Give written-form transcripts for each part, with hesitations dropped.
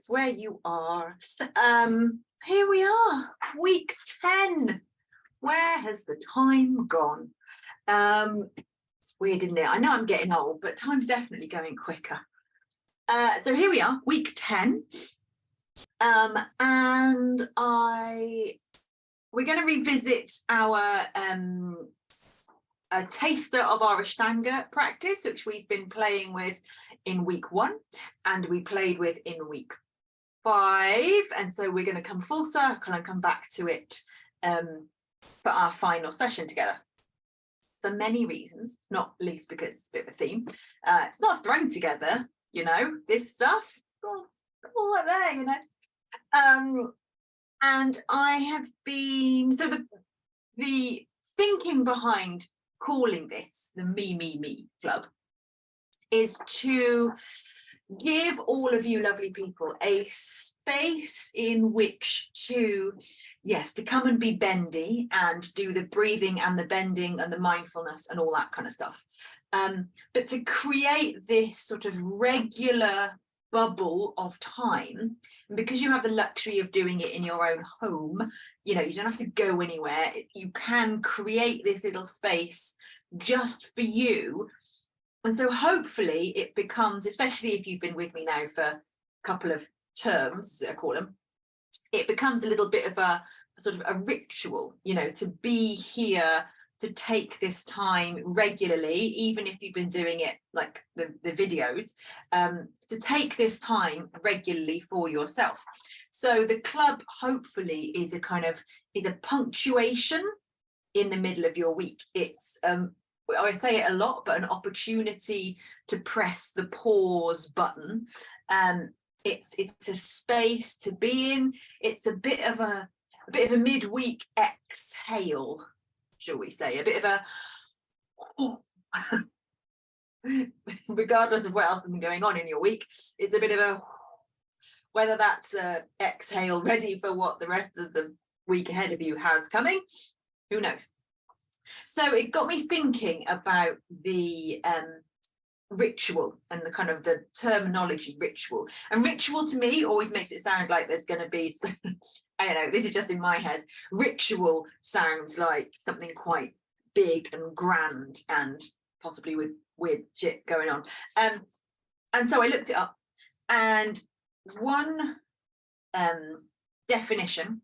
that's where you are. Here we are, week 10. Where has the time gone? It's weird, isn't it? I know I'm getting old, but time's definitely going quicker. So here we are, week 10. And we're going to revisit our a taster of our Ashtanga practice, which we've been playing with in week 1 and we played with in week 5. And so we're going to come full circle and come back to it for our final session together. For many reasons, not least because it's a bit of a theme. It's not thrown together, you know, this stuff, it's all up there, you know. And I have been, so the thinking behind calling this the Me Club is to give all of you lovely people a space in which to come and be bendy and do the breathing and the bending and the mindfulness and all that kind of stuff, but to create this sort of regular bubble of time. And because you have the luxury of doing it in your own home, you know, you don't have to go anywhere. You can create this little space just for you. And so hopefully it becomes, especially if you've been with me now for a couple of terms, as I call them, it becomes a little bit of a sort of a ritual, you know, to be here, to take this time regularly, even if you've been doing it like the videos, to take this time regularly for yourself. So the club hopefully is a punctuation in the middle of your week. It's I say it a lot, but an opportunity to press the pause button. It's a space to be in. It's a bit of a midweek exhale, shall we say, a bit of a regardless of what else has been going on in your week, it's a bit of a, whether that's a exhale ready for what the rest of the week ahead of you has coming, who knows. So it got me thinking about the ritual and the kind of the terminology ritual. And ritual to me always makes it sound like there's going to be, I don't know, this is just in my head. Ritual sounds like something quite big and grand and possibly with weird shit going on. And so I looked it up, and one definition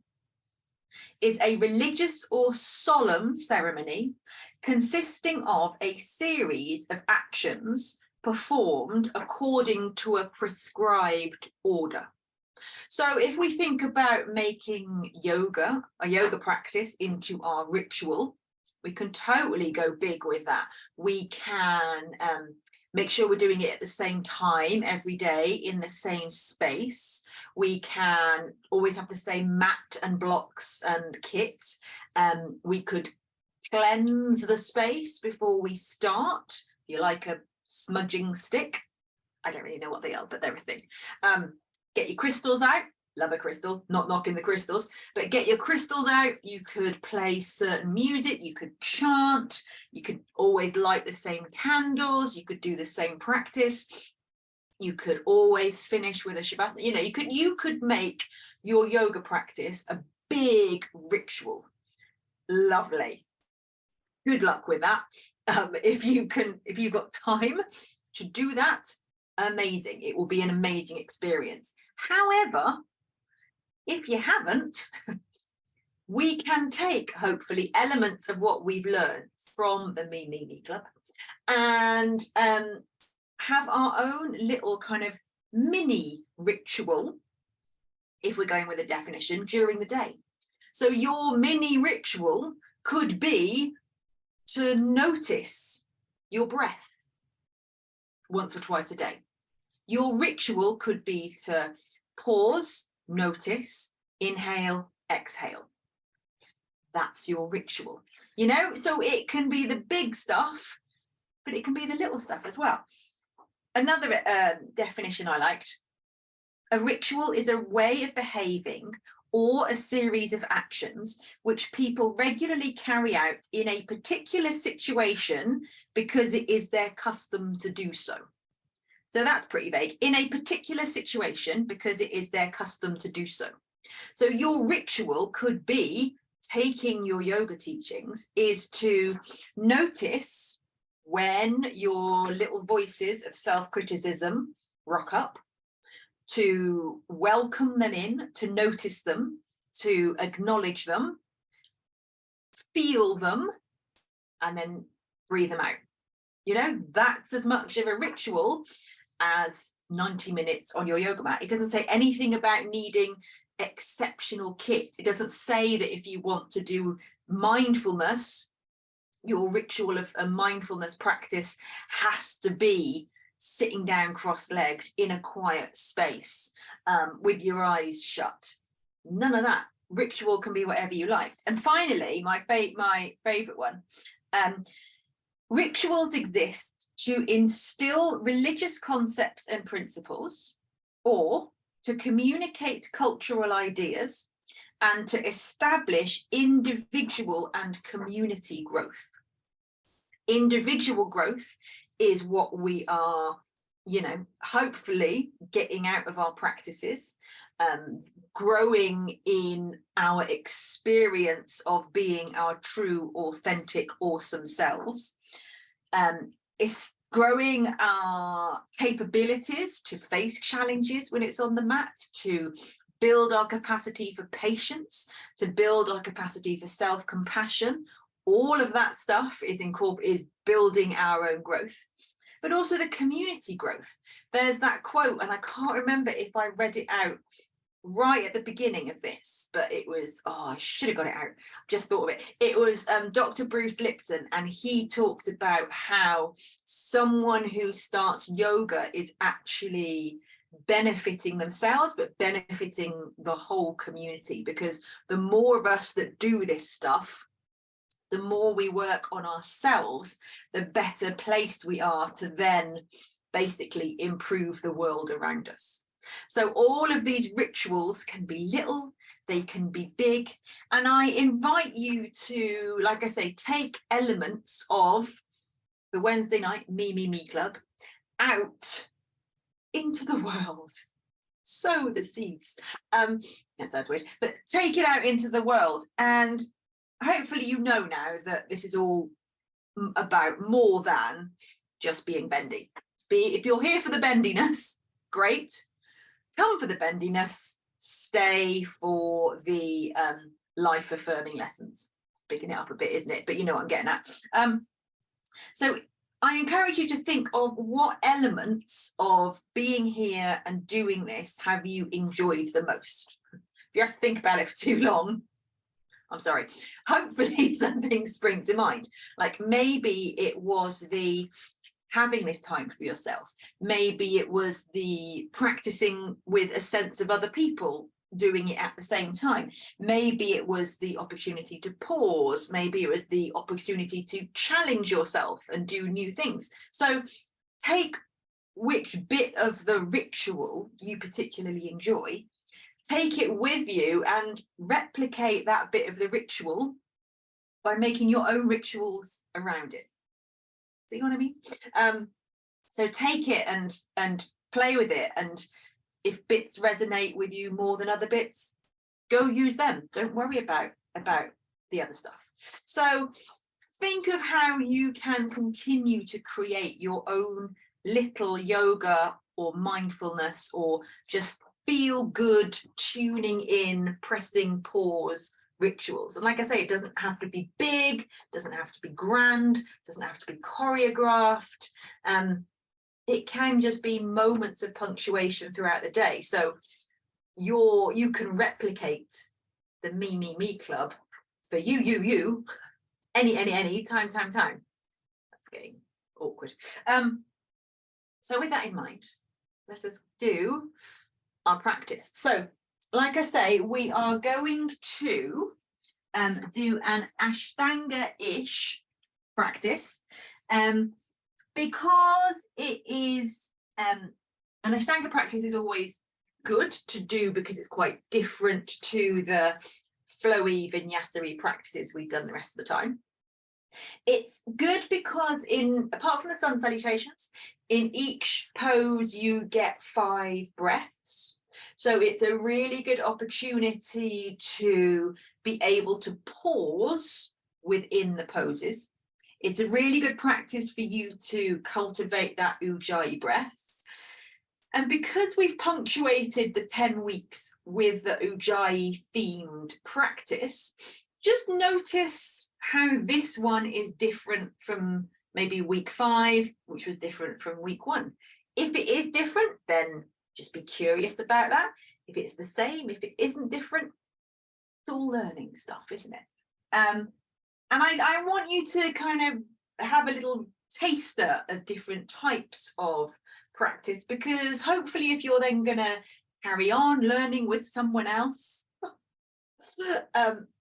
is a religious or solemn ceremony consisting of a series of actions performed according to a prescribed order. So if we think about making yoga, a yoga practice, into our ritual, we can totally go big with that. We can make sure we're doing it at the same time every day in the same space. We can always have the same mat and blocks and kit. We could cleanse the space before we start. If you like a smudging stick, I don't really know what they are, but they're a thing. Get your crystals out. Love a crystal, not knocking the crystals, but get your crystals out. You could play certain music, you could chant, you could always light the same candles, you could do the same practice, you could always finish with a shavasana. You know, you could make your yoga practice a big ritual. Lovely. Good luck with that. If you've got time to do that, amazing. It will be an amazing experience. However, if you haven't, we can take, hopefully, elements of what we've learned from the Me Club and have our own little kind of mini ritual, if we're going with a definition, during the day. So your mini ritual could be to notice your breath once or twice a day. Your ritual could be to pause, notice, inhale, exhale. That's your ritual, you know. So it can be the big stuff, but it can be the little stuff as well. Another definition I liked: a ritual is a way of behaving or a series of actions which people regularly carry out in a particular situation because it is their custom to do so. So that's pretty vague. In a particular situation, because it is their custom to do so. So your ritual could be, taking your yoga teachings, is to notice when your little voices of self-criticism rock up, to welcome them in, to notice them, to acknowledge them, feel them, and then breathe them out. You know, that's as much of a ritual as 90 minutes on your yoga mat. It doesn't say anything about needing exceptional kit. It doesn't say that if you want to do mindfulness, your ritual of a mindfulness practice has to be sitting down cross-legged in a quiet space with your eyes shut. None of that. Ritual can be whatever you liked. And finally, my favorite one, rituals exist to instill religious concepts and principles, or to communicate cultural ideas, and to establish individual and community growth. Individual growth is what we are, you know, hopefully getting out of our practices, growing in our experience of being our true, authentic, awesome selves. It's growing our capabilities to face challenges when it's on the mat, to build our capacity for patience, to build our capacity for self-compassion. All of that stuff is building our own growth, but also the community growth. There's that quote, and I can't remember if I read it out right at the beginning of this, but it was, I should have got it out, just thought of it. It was Dr. Bruce Lipton, and he talks about how someone who starts yoga is actually benefiting themselves, but benefiting the whole community, because the more of us that do this stuff, the more we work on ourselves, the better placed we are to then basically improve the world around us. So all of these rituals can be little, they can be big, and I invite you to, like I say, take elements of the Wednesday night Me Club out into the world. Sow the seeds. Yes, that's weird, but take it out into the world, and hopefully you know now that this is all about more than just being bendy. If you're here for the bendiness, great. Come for the bendiness, stay for the life affirming lessons. Picking it up a bit, isn't it? But you know what I'm getting at. So I encourage you to think of what elements of being here and doing this have you enjoyed the most. If you have to think about it for too long, I'm sorry, hopefully something springs to mind. Like maybe it was the having this time for yourself. Maybe it was the practicing with a sense of other people doing it at the same time. Maybe it was the opportunity to pause. Maybe it was the opportunity to challenge yourself and do new things. So take which bit of the ritual you particularly enjoy, take it with you and replicate that bit of the ritual by making your own rituals around it. See what I mean? So take it and play with it, and if bits resonate with you more than other bits, go use them. Don't worry about the other stuff. So think of how you can continue to create your own little yoga or mindfulness or just feel good, tuning in, pressing pause rituals. And like I say, it doesn't have to be big, doesn't have to be grand, doesn't have to be choreographed. It can just be moments of punctuation throughout the day. So you can replicate the Me Club for you, any, time. That's getting awkward. So with that in mind, let us do our practice. So like I say, we are going to do an Ashtanga-ish practice because it is, an Ashtanga practice is always good to do because it's quite different to the flowy vinyasa-y practices we've done the rest of the time. It's good because apart from the sun salutations, In each pose, you get 5 breaths. So it's a really good opportunity to be able to pause within the poses. It's a really good practice for you to cultivate that Ujjayi breath. And because we've punctuated the 10 weeks with the Ujjayi themed practice, just notice how this one is different from maybe week 5, which was different from week 1. If it is different, then just be curious about that. If it's the same, if it isn't different, it's all learning stuff, isn't it? And I want you to kind of have a little taster of different types of practice, because hopefully if you're then going to carry on learning with someone else,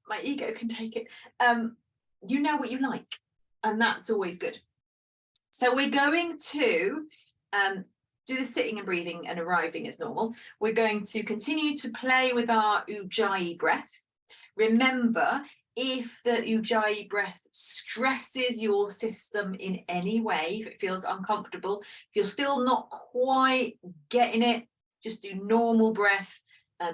my ego can take it, you know what you like, and that's always good. So we're going to do the sitting and breathing and arriving as normal. We're going to continue to play with our Ujjayi breath. Remember, if the Ujjayi breath stresses your system in any way, if it feels uncomfortable, if you're still not quite getting it, just do normal breath.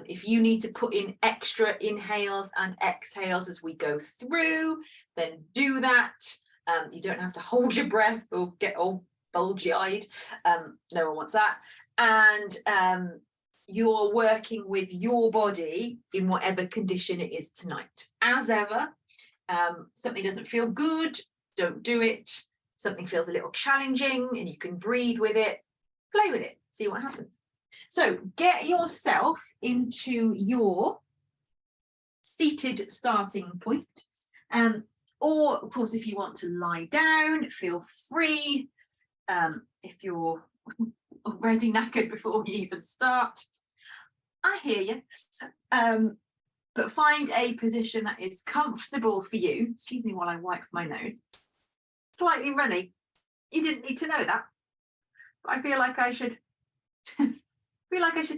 If you need to put in extra inhales and exhales as we go through, then do that. You don't have to hold your breath or get all bulgy-eyed. No one wants that. And you're working with your body in whatever condition it is tonight. As ever, something doesn't feel good, don't do it. Something feels a little challenging and you can breathe with it, play with it, see what happens. So get yourself into your seated starting point. Or, of course, if you want to lie down, feel free. If you're already knackered before you even start, I hear you. But find a position that is comfortable for you. Excuse me while I wipe my nose. Slightly runny. You didn't need to know that. But I feel like I should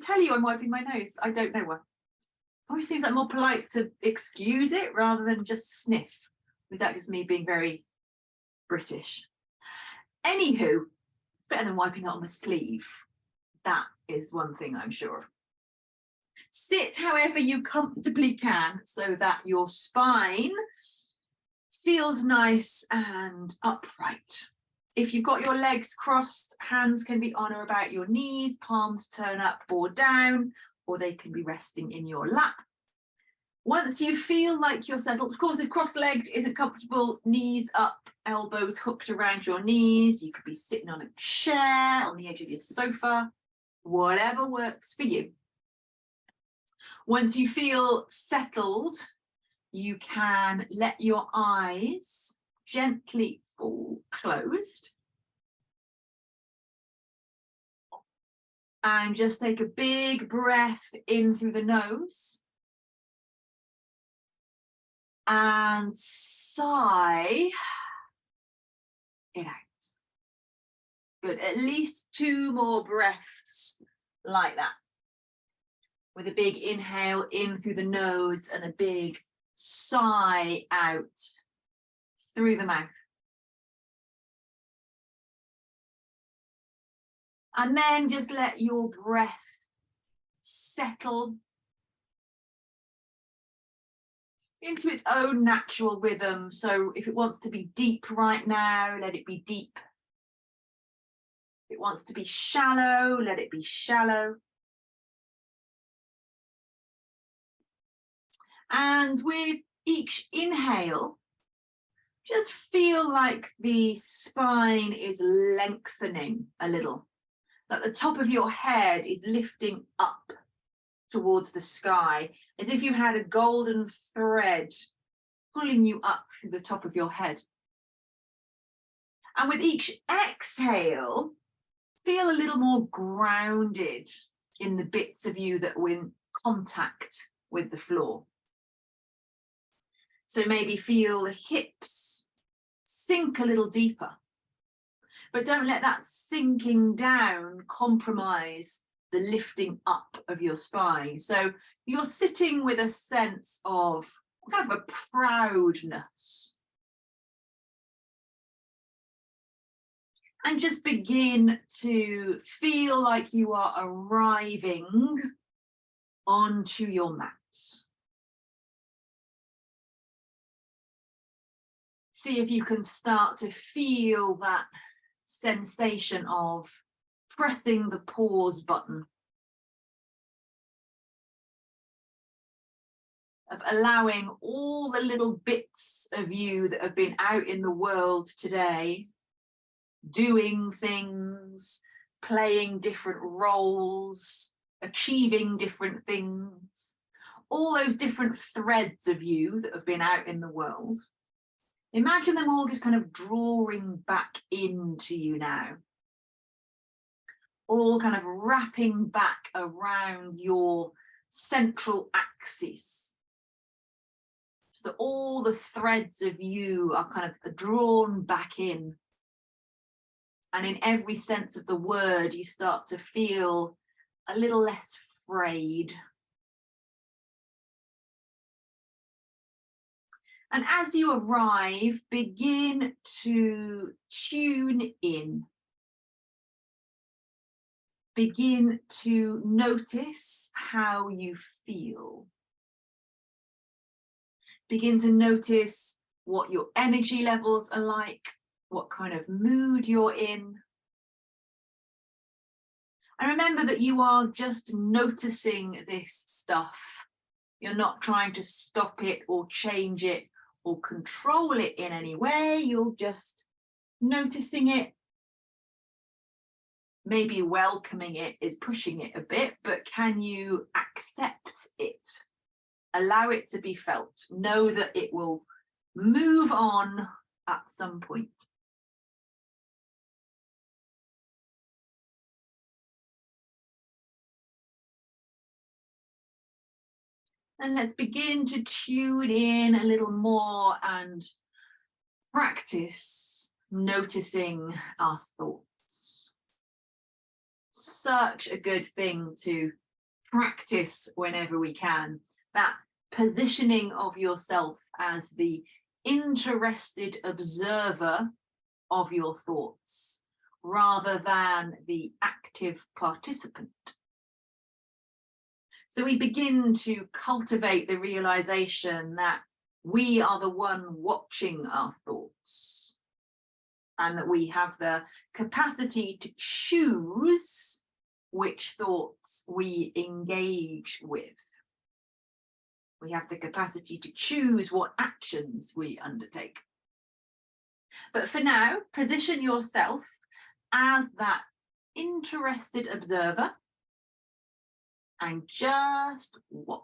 tell you I'm wiping my nose. I don't know why. Always seems like more polite to excuse it rather than just sniff. Is that just me being very British? Anywho, it's better than wiping it on my sleeve. That is one thing I'm sure of. Sit however you comfortably can so that your spine feels nice and upright. If you've got your legs crossed, hands can be on or about your knees, palms turn up or down, or they can be resting in your lap. Once you feel like you're settled, of course, if cross-legged isn't comfortable, knees up, elbows hooked around your knees, you could be sitting on a chair, on the edge of your sofa, whatever works for you. Once you feel settled, you can let your eyes gently fall closed. And just take a big breath in through the nose. And sigh it out. Good, at least 2 more breaths like that. With a big inhale in through the nose and a big sigh out through the mouth. And then just let your breath settle into its own natural rhythm. So if it wants to be deep right now, let it be deep. If it wants to be shallow, let it be shallow. And with each inhale, just feel like the spine is lengthening a little, that the top of your head is lifting up towards the sky, as if you had a golden thread pulling you up through the top of your head. And with each exhale, feel a little more grounded in the bits of you that were in contact with the floor. So maybe feel the hips sink a little deeper, but don't let that sinking down compromise the lifting up of your spine. So you're sitting with a sense of kind of a proudness. And just begin to feel like you are arriving onto your mat. See if you can start to feel that sensation of pressing the pause button, of allowing all the little bits of you that have been out in the world today, doing things, playing different roles, achieving different things, all those different threads of you that have been out in the world. Imagine them all just kind of drawing back into you now, all kind of wrapping back around your central axis, so that all the threads of you are kind of drawn back in. And in every sense of the word, you start to feel a little less frayed. And as you arrive, begin to tune in. Begin to notice how you feel. Begin to notice what your energy levels are like, what kind of mood you're in. And remember that you are just noticing this stuff. You're not trying to stop it or change it or control it in any way. You're just noticing it. Maybe welcoming it is pushing it a bit, but can you accept it? Allow it to be felt. Know that it will move on at some point. And let's begin to tune in a little more and practice noticing our thoughts. Such a good thing to practice whenever we can. That positioning of yourself as the interested observer of your thoughts rather than the active participant. So we begin to cultivate the realization that we are the one watching our thoughts and that we have the capacity to choose which thoughts we engage with. We have the capacity to choose what actions we undertake. But for now, position yourself as that interested observer and just watch.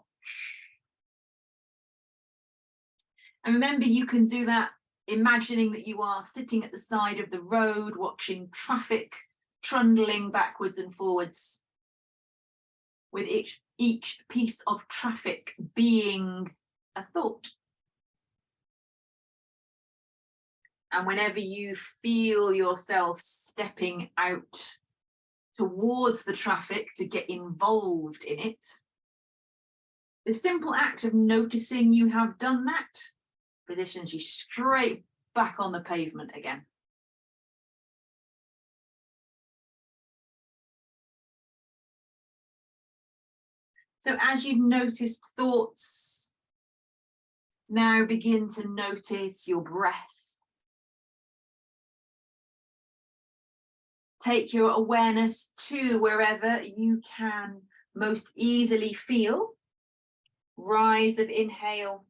And remember, you can do that imagining that you are sitting at the side of the road watching traffic trundling backwards and forwards, with each piece of traffic being a thought. And whenever you feel yourself stepping out towards the traffic to get involved in it, the simple act of noticing you have done that positions you straight back on the pavement again. So as you've noticed thoughts, now begin to notice your breath. Take your awareness to wherever you can most easily feel. Rise of inhale,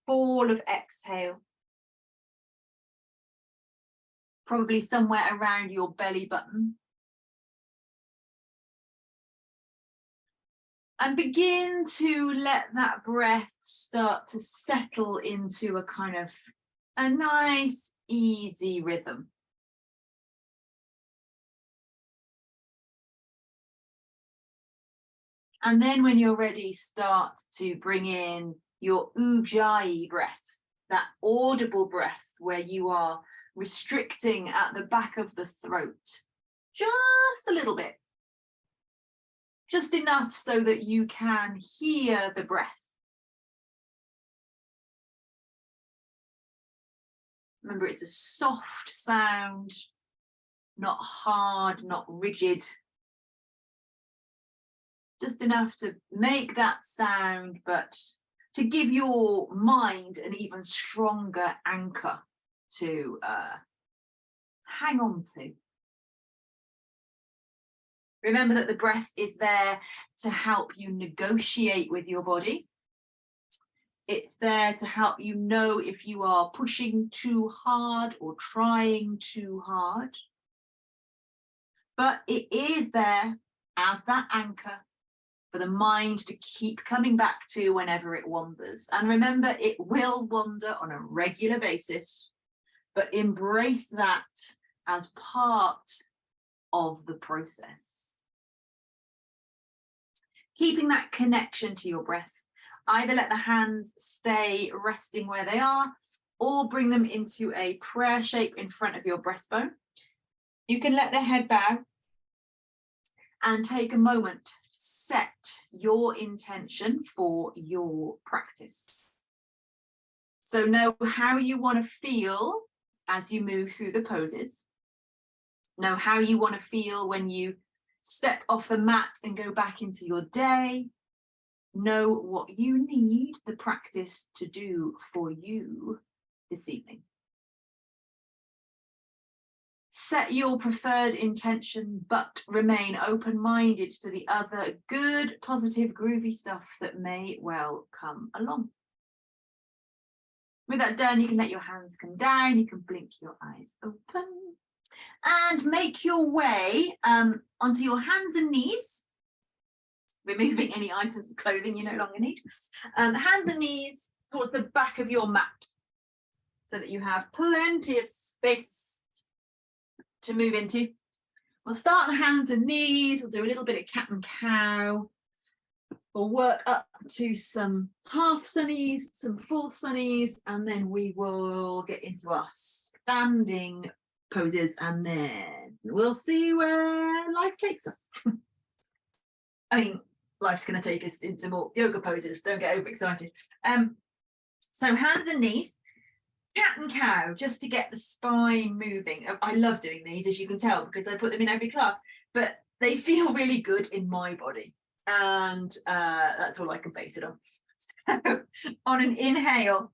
fall of exhale. Probably somewhere around your belly button. And begin to let that breath start to settle into a kind of a nice, easy rhythm. And then when you're ready, start to bring in your Ujjayi breath, that audible breath where you are restricting at the back of the throat, just a little bit, just enough so that you can hear the breath. Remember, it's a soft sound, not hard, not rigid. Just enough to make that sound, but to give your mind an even stronger anchor to hang on to. Remember that the breath is there to help you negotiate with your body. It's there to help you know if you are pushing too hard or trying too hard. But it is there as that anchor for the mind to keep coming back to whenever it wanders. And remember, it will wander on a regular basis, but embrace that as part of the process. Keeping that connection to your breath. Either let the hands stay resting where they are or bring them into a prayer shape in front of your breastbone. You can let the head bow and take a moment to set your intention for your practice. So know how you want to feel as you move through the poses. Know how you want to feel when you step off the mat and go back into your day. Know what you need the practice to do for you this evening. Set your preferred intention, but remain open-minded to the other good, positive, groovy stuff that may well come along. With that done, you can let your hands come down, you can blink your eyes open, and make your way onto your hands and knees, removing any items of clothing you no longer need. Hands and knees towards the back of your mat so that you have plenty of space to move into. We'll start on hands and knees. We'll do a little bit of cat and cow. We'll work up to some half sunnies, some full sunnies, and then we will get into our standing poses, and then we'll see where life takes us. I mean, life's going to take us into more yoga poses. Don't get overexcited. So hands and knees, cat and cow, just to get the spine moving. I love doing these, as you can tell, because I put them in every class, but they feel really good in my body. And that's all I can base it on. So on an inhale,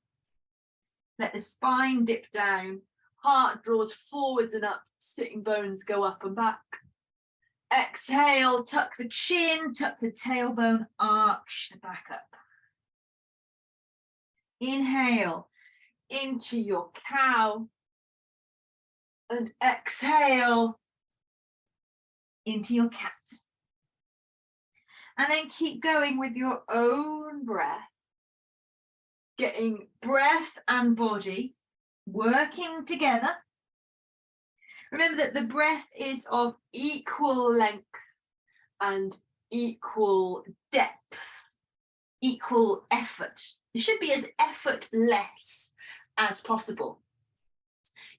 let the spine dip down, heart draws forwards and up, sitting bones go up and back. Exhale, tuck the chin, tuck the tailbone, arch the back up. Inhale into your cow, and exhale into your cat. And then keep going with your own breath, getting breath and body working together. Remember that the breath is of equal length and equal depth, equal effort. It should be as effortless as possible.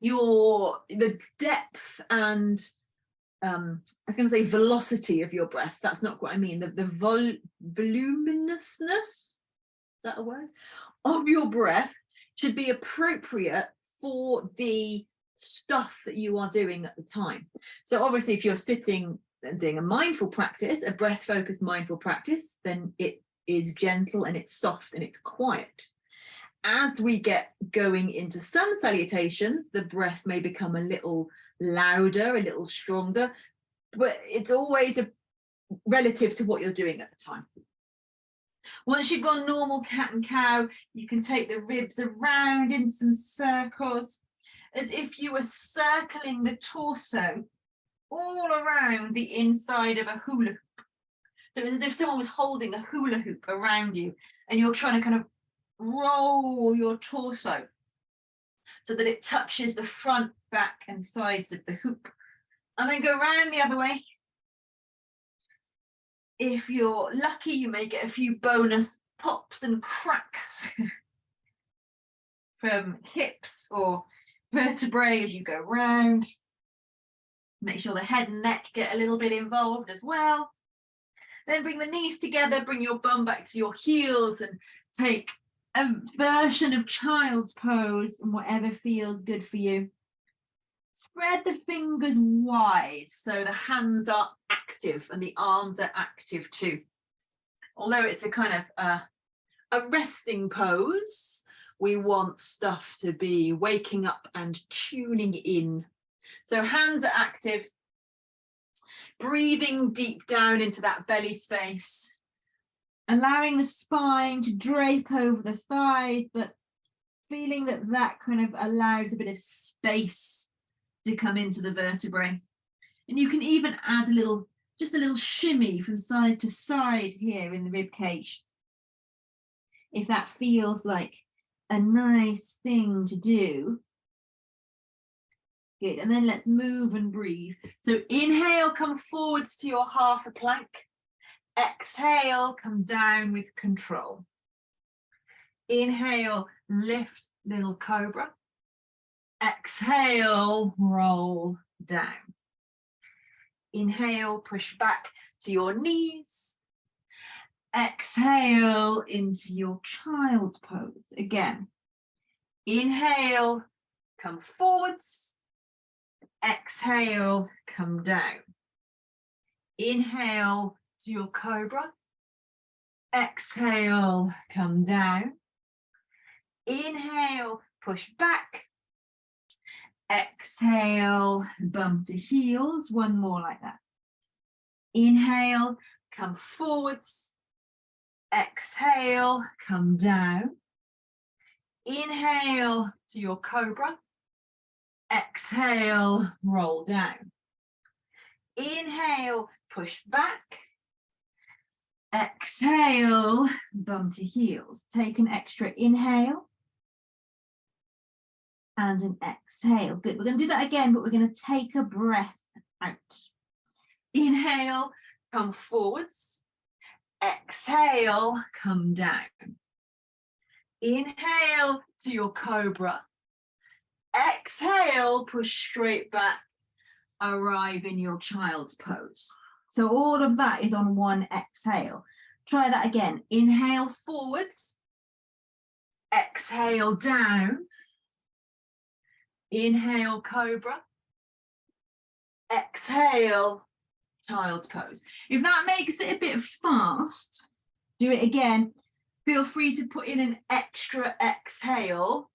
The depth and I was going to say velocity of your breath. That's not what I mean. The voluminousness, is that a word? Of your breath should be appropriate for the stuff that you are doing at the time. So obviously, if you're sitting and doing a mindful practice, a breath focused mindful practice, then it is gentle and it's soft and it's quiet. As we get going into sun salutations, the breath may become a little louder, a little stronger, but it's always relative to what you're doing at the time. Once you've gone normal cat and cow, you can take the ribs around in some circles, as if you were circling the torso all around the inside of a hula hoop. So it's as if someone was holding a hula hoop around you, and you're trying to kind of roll your torso so that it touches the front, back, and sides of the hoop. And then go around the other way. If you're lucky, you may get a few bonus pops and cracks from hips or vertebrae as you go round. Make sure the head and neck get a little bit involved as well. Then bring the knees together, bring your bum back to your heels and take a version of child's pose and whatever feels good for you. Spread the fingers wide so the hands are active and the arms are active too. Although it's a kind of a resting pose, we want stuff to be waking up and tuning in. So hands are active, breathing deep down into that belly space, allowing the spine to drape over the thighs, but feeling that that kind of allows a bit of space to come into the vertebrae. And you can even add just a little shimmy from side to side here in the rib cage, if that feels like a nice thing to do. Good, and then let's move and breathe. So inhale, come forwards to your half a plank. Exhale, come down with control. Inhale, lift, little cobra. Exhale, roll down. Inhale, push back to your knees. Exhale into your child's pose. Again, inhale, come forwards. Exhale, come down. Inhale to your cobra. Exhale, come down. Inhale, push back. Exhale, bum to heels. One more like that. Inhale, come forwards. Exhale, come down. Inhale to your cobra. Exhale, roll down. Inhale, push back. Exhale, bum to heels. Take an extra inhale and an exhale. Good. We're going to do that again, but we're going to take a breath out. Inhale, come forwards. Exhale, come down. Inhale to your cobra. Exhale, push straight back. Arrive in your child's pose. So all of that is on one exhale. Try that again. Inhale forwards. Exhale down. Inhale cobra. Exhale child's pose. If that makes it a bit fast, do it again. Feel free to put in an extra exhale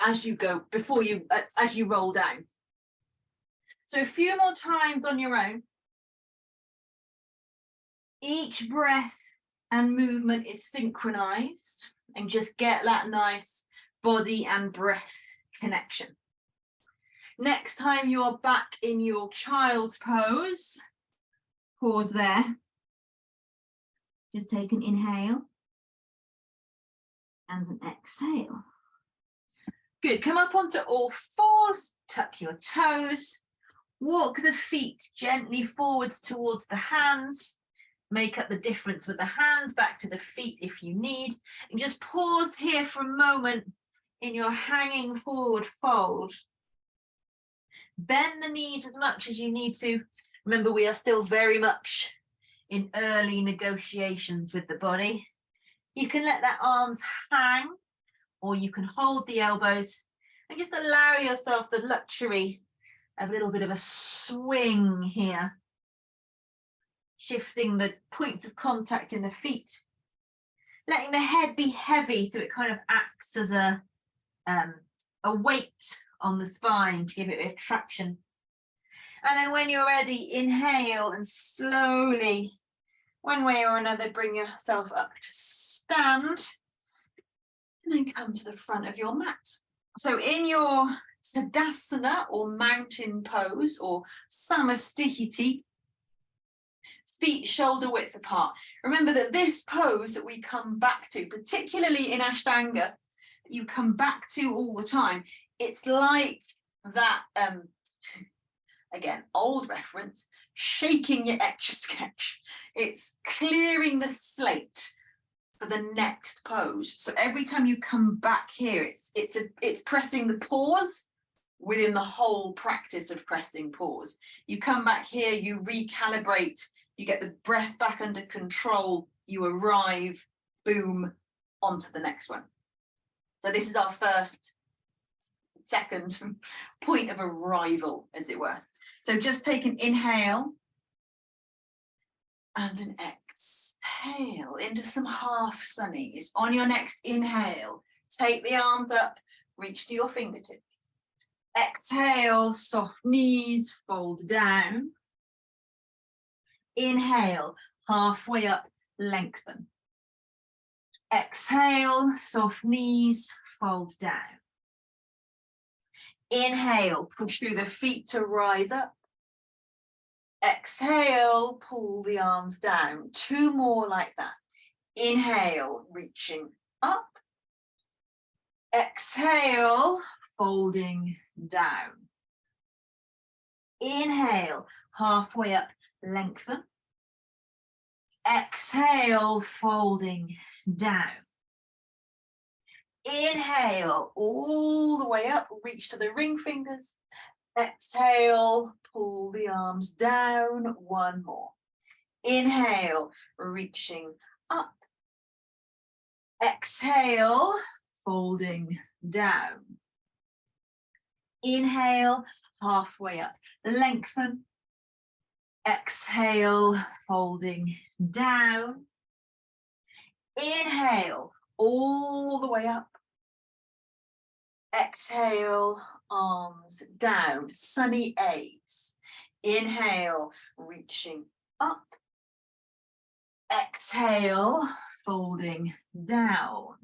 as you go, before you, as you roll down. So a few more times on your own. Each breath and movement is synchronized, and just get that nice body and breath connection. Next time you're back in your child's pose, pause there. Just take an inhale and an exhale. Good, come up onto all fours, tuck your toes, walk the feet gently forwards towards the hands, make up the difference with the hands back to the feet if you need, and just pause here for a moment in your hanging forward fold. Bend the knees as much as you need to. Remember, we are still very much in early negotiations with the body. You can let that arms hang, or you can hold the elbows and just allow yourself the luxury of a little bit of a swing here. Shifting the points of contact in the feet. Letting the head be heavy so it kind of acts as a weight on the spine to give it a bit of traction. And then when you're ready, inhale and slowly, one way or another, bring yourself up to stand. And then come to the front of your mat. So in your Tadasana or mountain pose or Samasthiti, feet shoulder width apart. Remember that this pose that we come back to, particularly in Ashtanga, you come back to all the time. It's like that, again, old reference, shaking your Etch-a-Sketch. It's clearing the slate for the next pose. So every time you come back here, it's pressing the pause within the whole practice of pressing pause. You come back here, you recalibrate, you get the breath back under control, you arrive, boom, on to the next one. So this is our second point of arrival, as it were. So just take an inhale and an exhale into some half sunnies. On your next inhale, take the arms up, reach to your fingertips. Exhale, soft knees, fold down. Inhale, halfway up, lengthen. Exhale, soft knees, fold down. Inhale, push through the feet to rise up. Exhale, pull the arms down. 2 more like that. Inhale, reaching up. Exhale, folding down. Inhale, halfway up, lengthen. Exhale, folding down. Inhale, all the way up, reach to the ring fingers. Exhale, pull the arms down. 1 more. Inhale, reaching up. Exhale, folding down. Inhale, halfway up, lengthen. Exhale, folding down. Inhale, all the way up. Exhale, arms down, sunny A's. Inhale, reaching up. Exhale, folding down.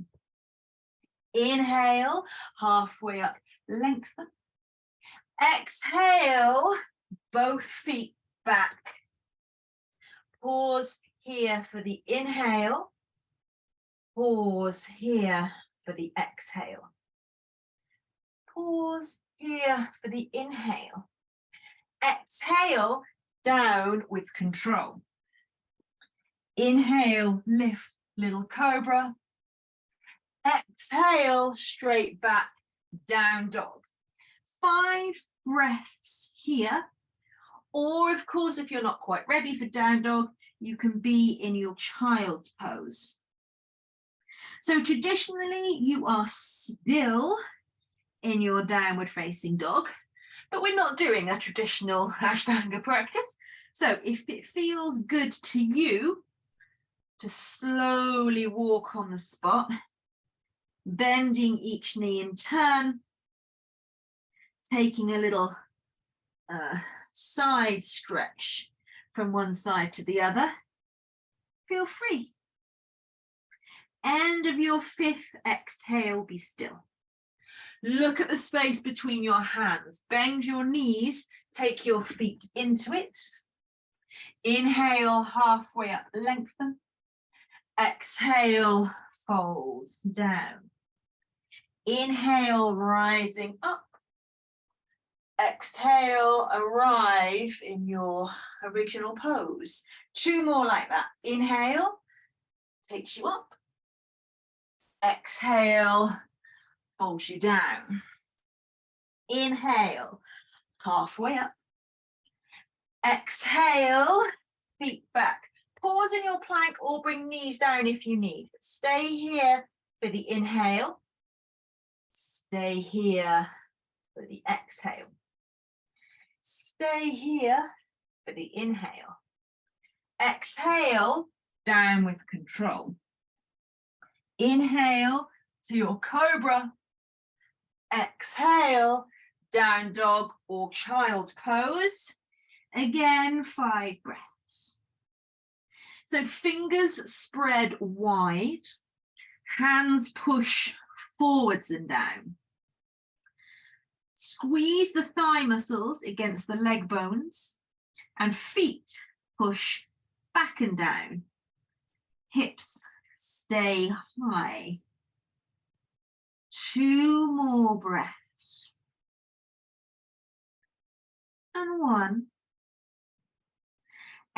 Inhale, halfway up, lengthen. Exhale, both feet back. Pause here for the inhale. Pause here for the exhale. Pause here for the inhale. Exhale, down with control. Inhale, lift, little cobra. Exhale, straight back, down dog. 5 breaths here. Or, of course, if you're not quite ready for down dog, you can be in your child's pose. So traditionally, you are still in your downward facing dog, but we're not doing a traditional Ashtanga practice. So if it feels good to you to slowly walk on the spot, bending each knee in turn, taking a little side stretch from one side to the other, feel free. End of your 5th exhale, be still. Look at the space between your hands. Bend your knees, take your feet into it. Inhale, halfway up, lengthen. Exhale, fold down. Inhale, rising up. Exhale, arrive in your original pose. 2 more like that. Inhale, takes you up. Exhale, folds you down. Inhale, halfway up. Exhale, feet back. Pause in your plank or bring knees down if you need. Stay here for the inhale. Stay here for the exhale. Stay here for the inhale. Exhale, down with control. Inhale to your cobra. Exhale, down dog or child's pose. Again, 5 breaths. So fingers spread wide, hands push forwards and down. Squeeze the thigh muscles against the leg bones and feet push back and down. Hips stay high. 2 more breaths. And 1.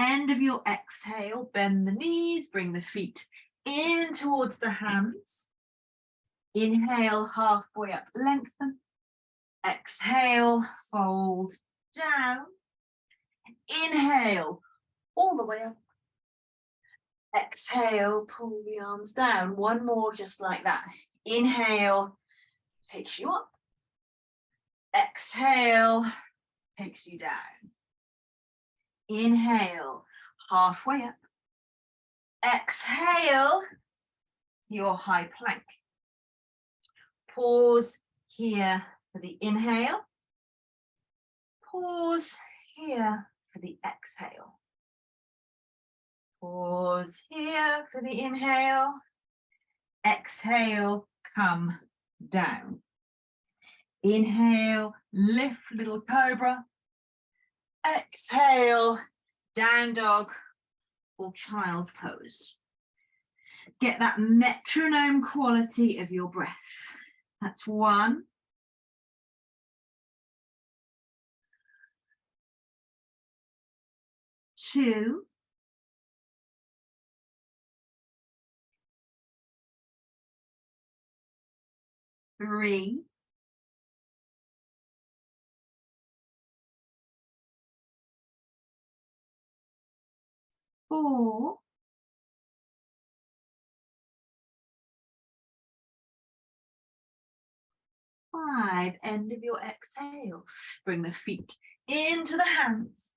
End of your exhale, bend the knees, bring the feet in towards the hands. Inhale, halfway up, lengthen. Exhale, fold down. Inhale, all the way up. Exhale, pull the arms down. One more just like that. Inhale, takes you up. Exhale, takes you down. Inhale, halfway up. Exhale, your high plank. Pause here for the inhale. Pause here for the exhale. Pause here for the inhale. Exhale, come down. Inhale, lift little cobra. Exhale, down dog or child's pose. Get that metronome quality of your breath. That's 1. 2. 3. 4. 5. End of your exhale. Bring the feet into the hands.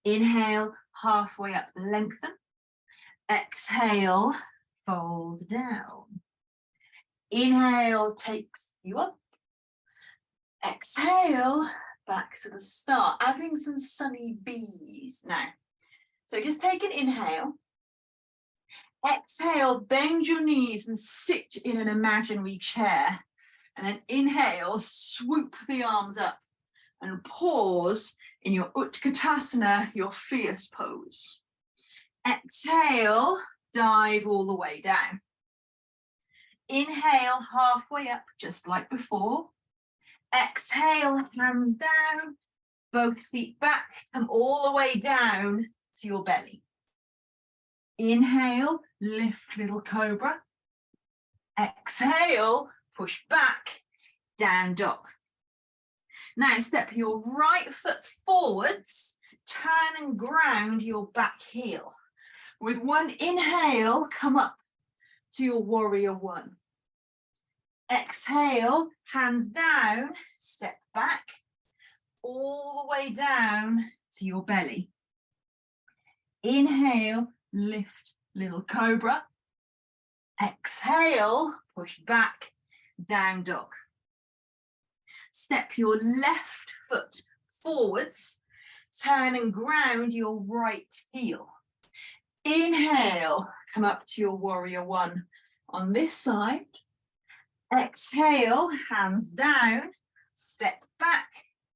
Inhale, halfway up, lengthen. Exhale, fold down. Inhale takes you up. Exhale, back to the start, adding some sunny bees now. So just take an inhale. Exhale, bend your knees and sit in an imaginary chair. And then inhale, swoop the arms up and pause in your Utkatasana, your fierce pose. Exhale, dive all the way down. Inhale, halfway up, just like before. Exhale, hands down, both feet back, come all the way down to your belly. Inhale, lift little cobra. Exhale, push back, down dog. Now step your right foot forwards, turn and ground your back heel. With one inhale, come up to your warrior 1. Exhale, hands down, step back, all the way down to your belly. Inhale, lift little cobra. Exhale, push back, down dog. Step your left foot forwards, turn and ground your right heel. Inhale, come up to your warrior 1 on this side. Exhale, hands down, step back,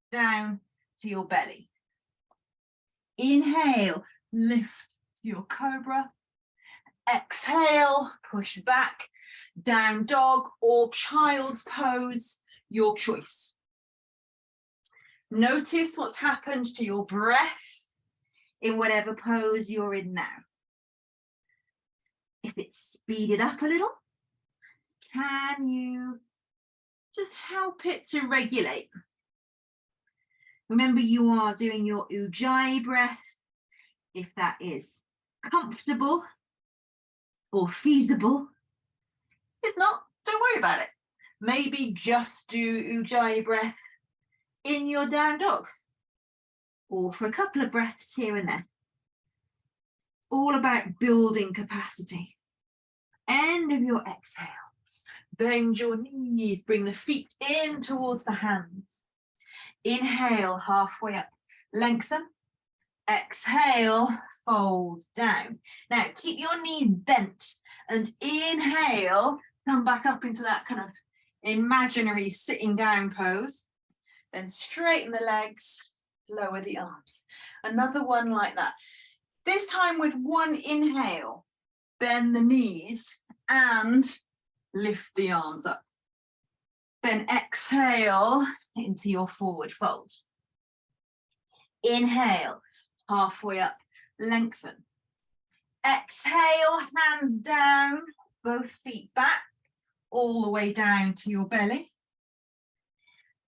down to your belly. Inhale, lift to your cobra. Exhale, push back, down dog or child's pose, your choice. Notice what's happened to your breath in whatever pose you're in now. If it's speeded up a little, can you just help it to regulate? Remember, you are doing your Ujjayi breath. If that is comfortable or feasible, if not, don't worry about it. Maybe just do Ujjayi breath in your down dog, or for a couple of breaths here and there. All about building capacity. End of your exhale. Bend your knees, bring the feet in towards the hands. Inhale, halfway up, lengthen. Exhale, fold down. Now keep your knees bent and inhale, come back up into that kind of imaginary sitting down pose. Then straighten the legs, lower the arms. Another one like that. This time with one inhale, bend the knees and lift the arms up. Then exhale into your forward fold. Inhale, halfway up, lengthen. Exhale, hands down, both feet back, all the way down to your belly.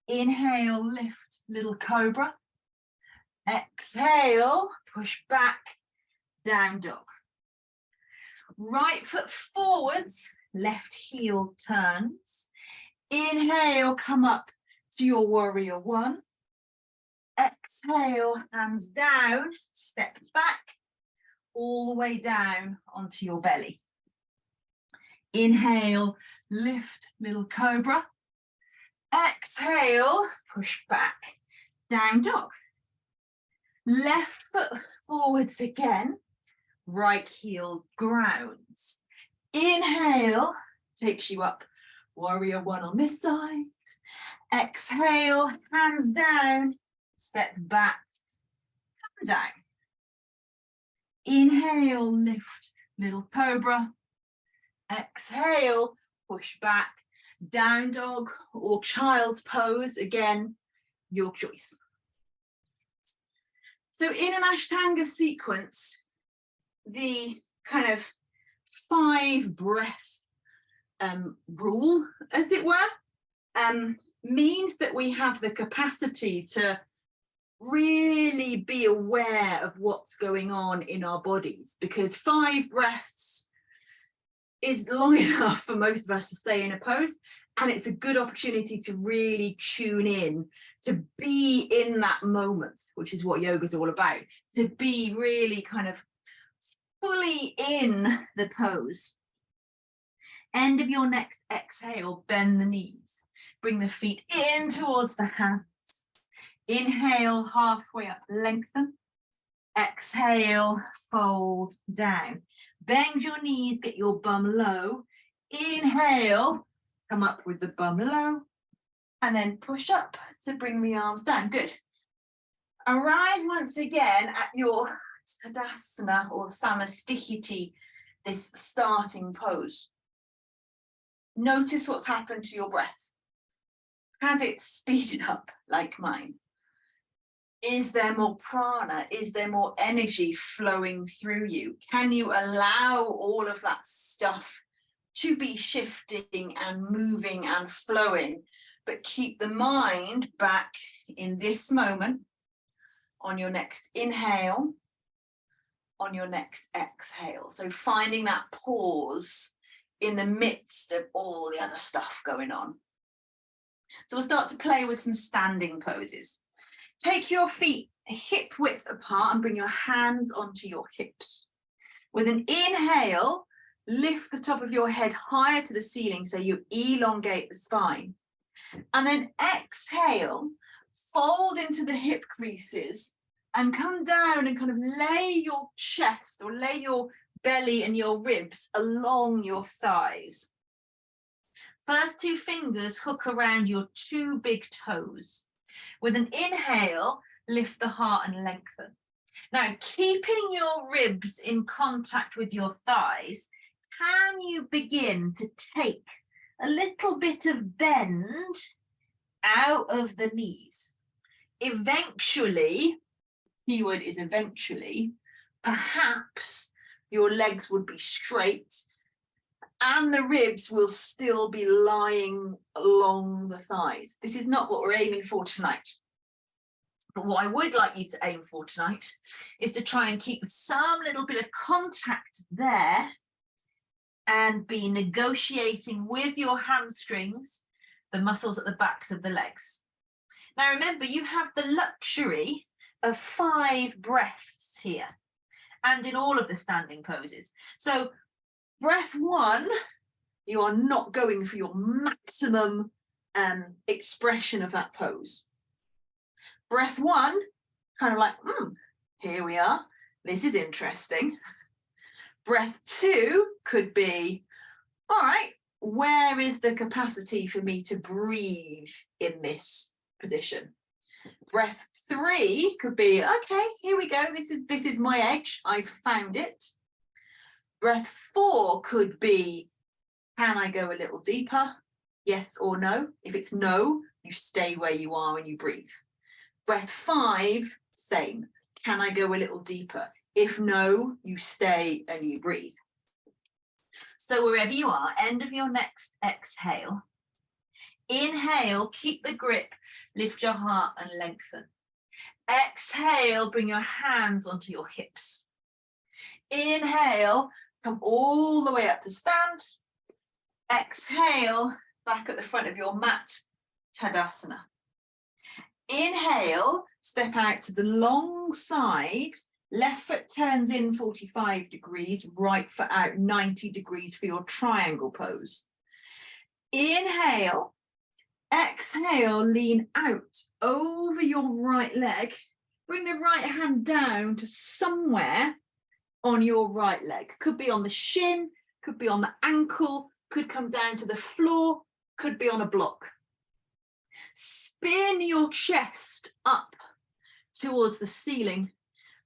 Inhale, lift, little cobra. Exhale, push back, down dog. Right foot forwards, left heel turns. Inhale, come up to your warrior one. Exhale, hands down, step back, all the way down onto your belly. Inhale, lift, little cobra. Exhale, push back, down dog. Left foot forwards again, right heel grounds. Inhale, takes you up, warrior one on this side. Exhale, hands down, step back, come down. Inhale, lift, little cobra. Exhale, push back, down dog or child's pose, again, your choice. So in an Ashtanga sequence, the kind of 5 breath rule, as it were, means that we have the capacity to really be aware of what's going on in our bodies, because 5 breaths is long enough for most of us to stay in a pose, and it's a good opportunity to really tune in, to be in that moment, which is what yoga is all about, to be really kind of fully in the pose. End of your next exhale, bend the knees, bring the feet in towards the hands. Inhale, halfway up, lengthen. Exhale, fold down. Bend your knees, get your bum low. Inhale, come up with the bum low, and then push up to bring the arms down. Good. Arrive once again at your Tadasana or Samasthiti, this starting pose. Notice what's happened to your breath. Has it speeded up like mine? Is there more prana? Is there more energy flowing through you? Can you allow all of that stuff to be shifting and moving and flowing, but keep the mind back in this moment, on your next inhale, on your next exhale? So finding that pause in the midst of all the other stuff going on. So we'll start to play with some standing poses. Take your feet hip width apart and bring your hands onto your hips. With an inhale, lift the top of your head higher to the ceiling so you elongate the spine. And then exhale, fold into the hip creases and come down and kind of lay your chest or lay your belly and your ribs along your thighs. First 2 fingers hook around your 2 big toes. With an inhale, lift the heart and lengthen. Now, keeping your ribs in contact with your thighs, can you begin to take a little bit of bend out of the knees? Eventually, keyword is eventually, perhaps your legs would be straight and the ribs will still be lying along the thighs. This is not what we're aiming for tonight. But what I would like you to aim for tonight is to try and keep some little bit of contact there and be negotiating with your hamstrings the muscles at the backs of the legs. Now remember, you have the luxury of 5 breaths here and in all of the standing poses. So breath 1, you are not going for your maximum expression of that pose. Breath 1, kind of like, here we are. This is interesting. Breath 2 could be, all right, where is the capacity for me to breathe in this position? Breath 3 could be, okay, here we go. This is my edge. I've found it. Breath 4 could be, can I go a little deeper? Yes or no. If it's no, you stay where you are and you breathe. Breath 5, same. Can I go a little deeper? If no, you stay and you breathe. So wherever you are, end of your next exhale. Inhale, keep the grip, lift your heart and lengthen. Exhale, bring your hands onto your hips. Inhale, Come all the way up to stand. Exhale, back at the front of your mat, Tadasana. Inhale, step out to the long side. Left foot turns in 45 degrees, right foot out 90 degrees for your triangle pose. Inhale, exhale, lean out over your right leg. Bring the right hand down to somewhere on your right leg. Could be on the shin, could be on the ankle, could come down to the floor, could be on a block. Spin your chest up towards the ceiling.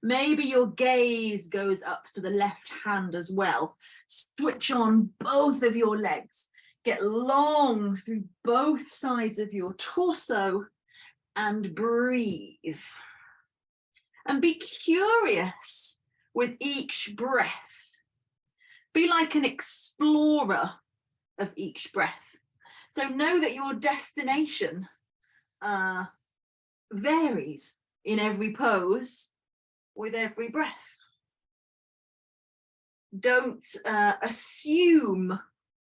Maybe your gaze goes up to the left hand as well. Switch on both of your legs. Get long through both sides of your torso and breathe. And be curious with each breath. Be like an explorer of each breath. So know that your destination varies in every pose with every breath. Don't assume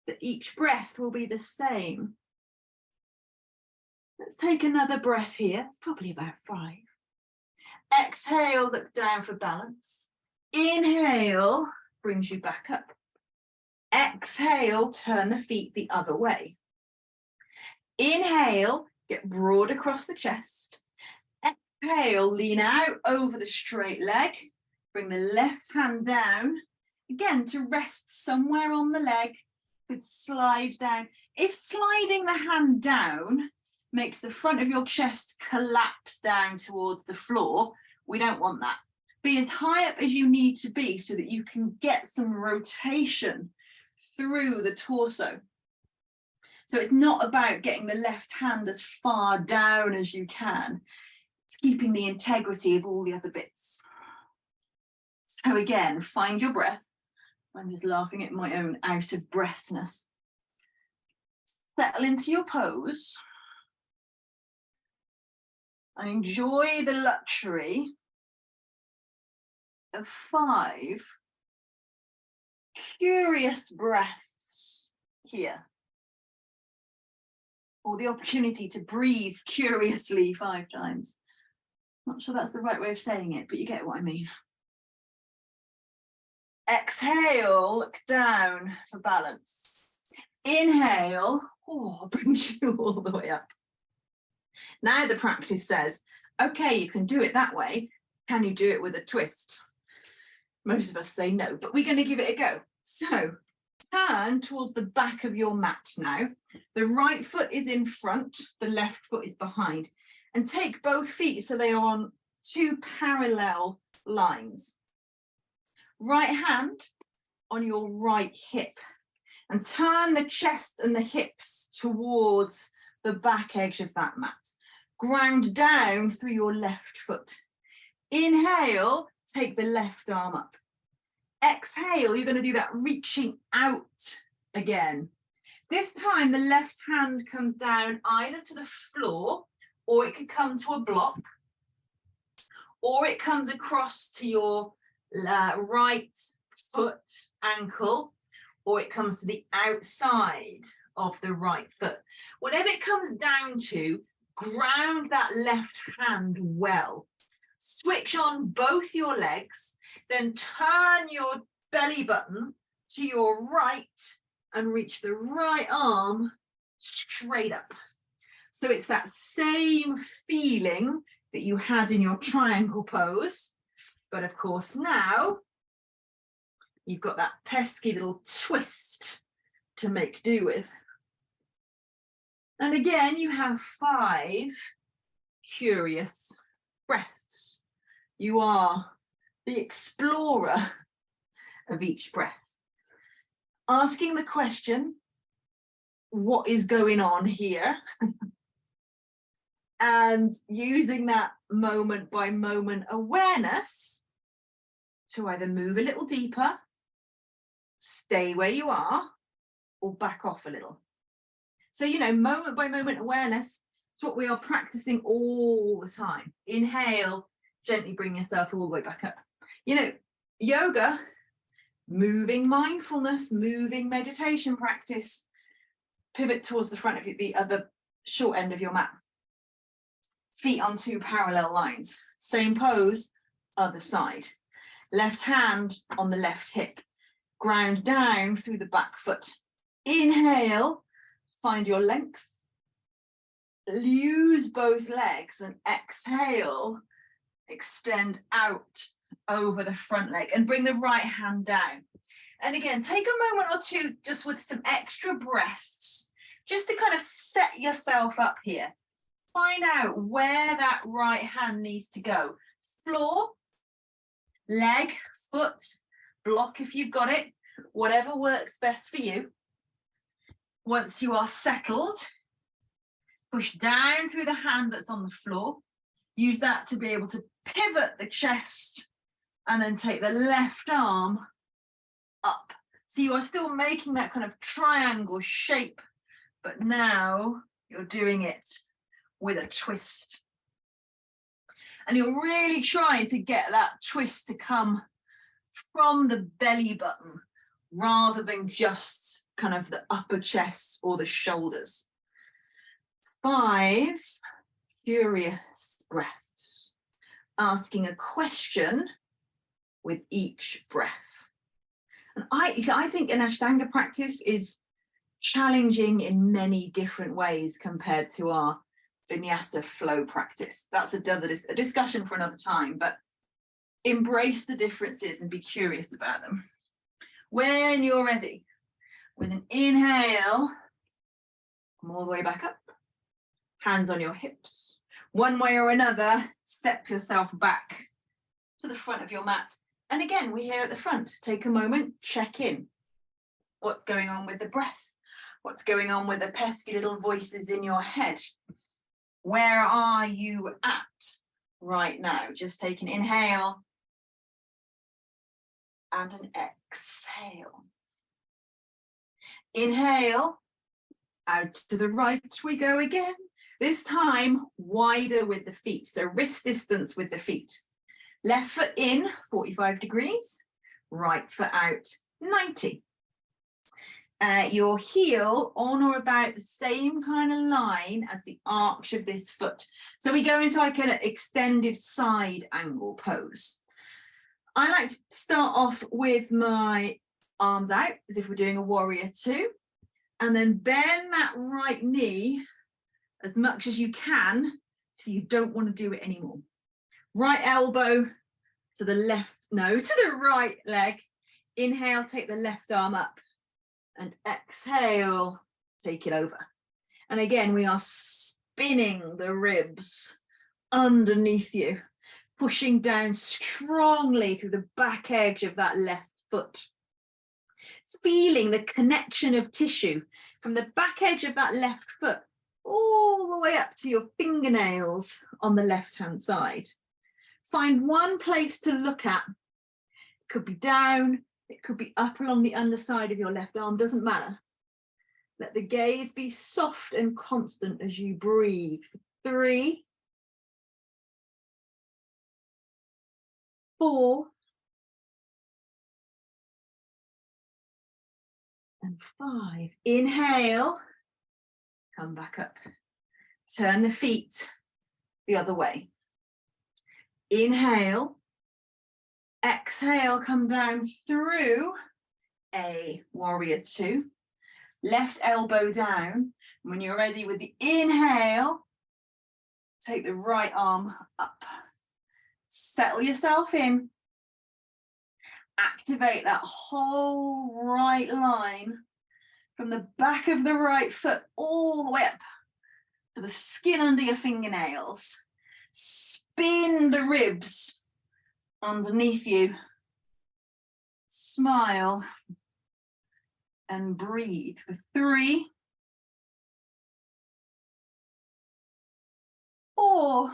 that each breath will be the same. Let's take another breath here. It's probably about 5. Exhale, look down for balance. Inhale, brings you back up. Exhale, turn the feet the other way. Inhale, get broad across the chest. Exhale, lean out over the straight leg. Bring the left hand down. Again, to rest somewhere on the leg. Could slide down. If sliding the hand down makes the front of your chest collapse down towards the floor, we don't want that. Be as high up as you need to be so that you can get some rotation through the torso. So it's not about getting the left hand as far down as you can. It's keeping the integrity of all the other bits. So again, find your breath. I'm just laughing at my own out of breathness. Settle into your pose. And enjoy the luxury of 5 curious breaths here. Or the opportunity to breathe curiously 5 times. Not sure that's the right way of saying it, but you get what I mean. Exhale, look down for balance. Inhale, brings you all the way up. Now the practice says, okay, you can do it that way. Can you do it with a twist? Most of us say no, but we're going to give it a go. So turn towards the back of your mat now. The right foot is in front, the left foot is behind. And take both feet so they are on 2 parallel lines. Right hand on your right hip. And turn the chest and the hips towards the back edge of that mat. Ground down through your left foot. Inhale, take the left arm up. Exhale, you're going to do that reaching out again. This time the left hand comes down either to the floor, or it can come to a block, or it comes across to your right foot ankle, or it comes to the outside of the right foot. Whatever it comes down to, ground that left hand well. Switch on both your legs, then turn your belly button to your right and reach the right arm straight up. So it's that same feeling that you had in your triangle pose, but of course now you've got that pesky little twist to make do with. And again, you have 5 curious breaths. You are the explorer of each breath. Asking the question, what is going on here? And using that moment by moment awareness to either move a little deeper, stay where you are, or back off a little. So, moment by moment awareness is what we are practicing all the time. Inhale, gently bring yourself all the way back up. Yoga moving mindfulness, moving meditation practice. Pivot towards the front of the other short end of your mat. Feet on 2 parallel lines. Same pose, other side. Left hand on the left hip. Ground down through the back foot. Inhale, find your length. Use both legs and exhale, extend out over the front leg and bring the right hand down. And again, take a moment or two just with some extra breaths, just to kind of set yourself up here. Find out where that right hand needs to go. Floor, leg, foot, block if you've got it, whatever works best for you. Once you are settled, push down through the hand that's on the floor. Use that to be able to pivot the chest and then take the left arm up. So you are still making that kind of triangle shape, but now you're doing it with a twist. And you're really trying to get that twist to come from the belly button rather than just kind of the upper chest or the shoulders. 5 curious breaths, asking a question with each breath. And I think an Ashtanga practice is challenging in many different ways compared to our Vinyasa flow practice. That's a discussion for another time, but embrace the differences and be curious about them. When you're ready, with an inhale, come all the way back up, hands on your hips. One way or another, step yourself back to the front of your mat. And again, we're here at the front. Take a moment, check in. What's going on with the breath? What's going on with the pesky little voices in your head? Where are you at right now? Just take an inhale and an exhale. Inhale, out to the right we go again. This time wider with the feet, so wrist distance with the feet. Left foot in, 45 degrees, right foot out, 90. Your heel on or about the same kind of line as the arch of this foot. So we go into like an extended side angle pose. I like to start off with my arms out as if we're doing a warrior 2, and then bend that right knee as much as you can till you don't want to do it anymore. Right elbow to the left, no, to the right leg. Inhale, take the left arm up, and exhale, take it over. And again, we are spinning the ribs underneath you, pushing down strongly through the back edge of that left foot. Feeling the connection of tissue from the back edge of that left foot all the way up to your fingernails on the left-hand side. Find one place to look at. It could be down, it could be up along the underside of your left arm, doesn't matter. Let the gaze be soft and constant as you breathe. 3, 4, and 5. Inhale, come back up. Turn the feet the other way. Inhale, exhale, come down through a warrior 2. Left elbow down. When you're ready with the inhale, take the right arm up. Settle yourself in. Activate that whole right line from the back of the right foot all the way up to the skin under your fingernails. Spin the ribs underneath you. Smile and breathe for 3, 4,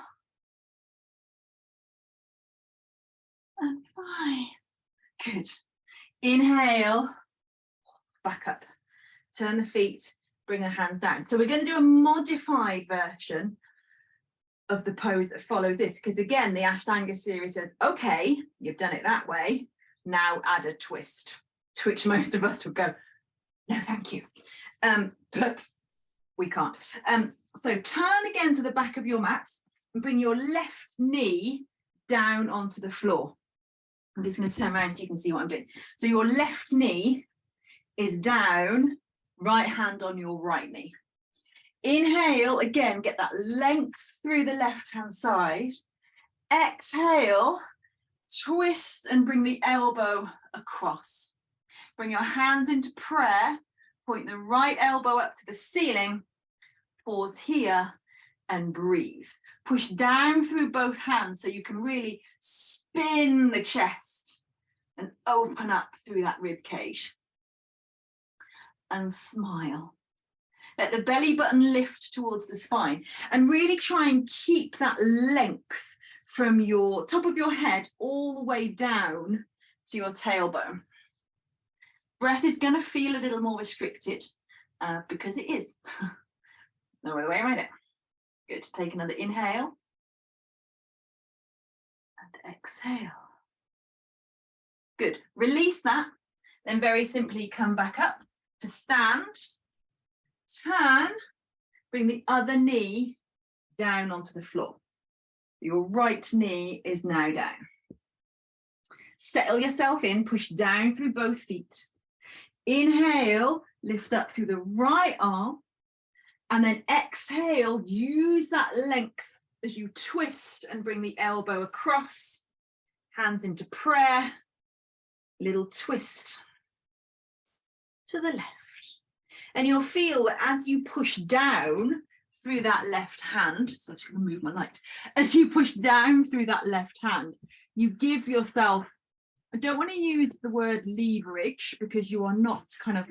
and 5. Good. Inhale, back up. Turn the feet, bring the hands down. So we're going to do a modified version of the pose that follows this, because again, the Ashtanga series says, okay, you've done it that way, now add a twist. To which most of us would go, no, thank you. But we can't. So turn again to the back of your mat and bring your left knee down onto the floor. I'm just going to turn around so you can see what I'm doing. So your left knee is down, right hand on your right knee. Inhale, again, get that length through the left-hand side. Exhale, twist and bring the elbow across. Bring your hands into prayer, point the right elbow up to the ceiling, pause here and breathe. Push down through both hands so you can really spin the chest and open up through that rib cage. And smile. Let the belly button lift towards the spine and really try and keep that length from your top of your head all the way down to your tailbone. Breath is going to feel a little more restricted because it is. No other way around it. Good. Take another inhale and exhale. Good. Release that. Then very simply come back up to stand. Turn. Bring the other knee down onto the floor. Your right knee is now down. Settle yourself in. Push down through both feet. Inhale. Lift up through the right arm. And then exhale, use that length as you twist and bring the elbow across, hands into prayer, little twist to the left. And you'll feel that as you push down through that left hand, so I'm just going to move my light, as you push down through that left hand, you give yourself, I don't want to use the word leverage because you are not kind of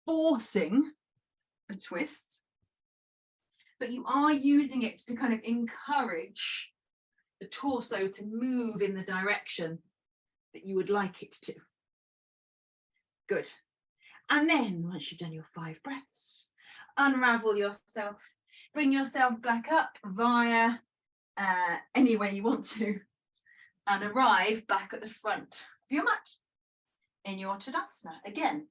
forcing a twist, but you are using it to kind of encourage the torso to move in the direction that you would like it to. Good. And then once you've done your 5 breaths, unravel yourself, bring yourself back up via any way you want to, and arrive back at the front of your mat in your Tadasana. Again,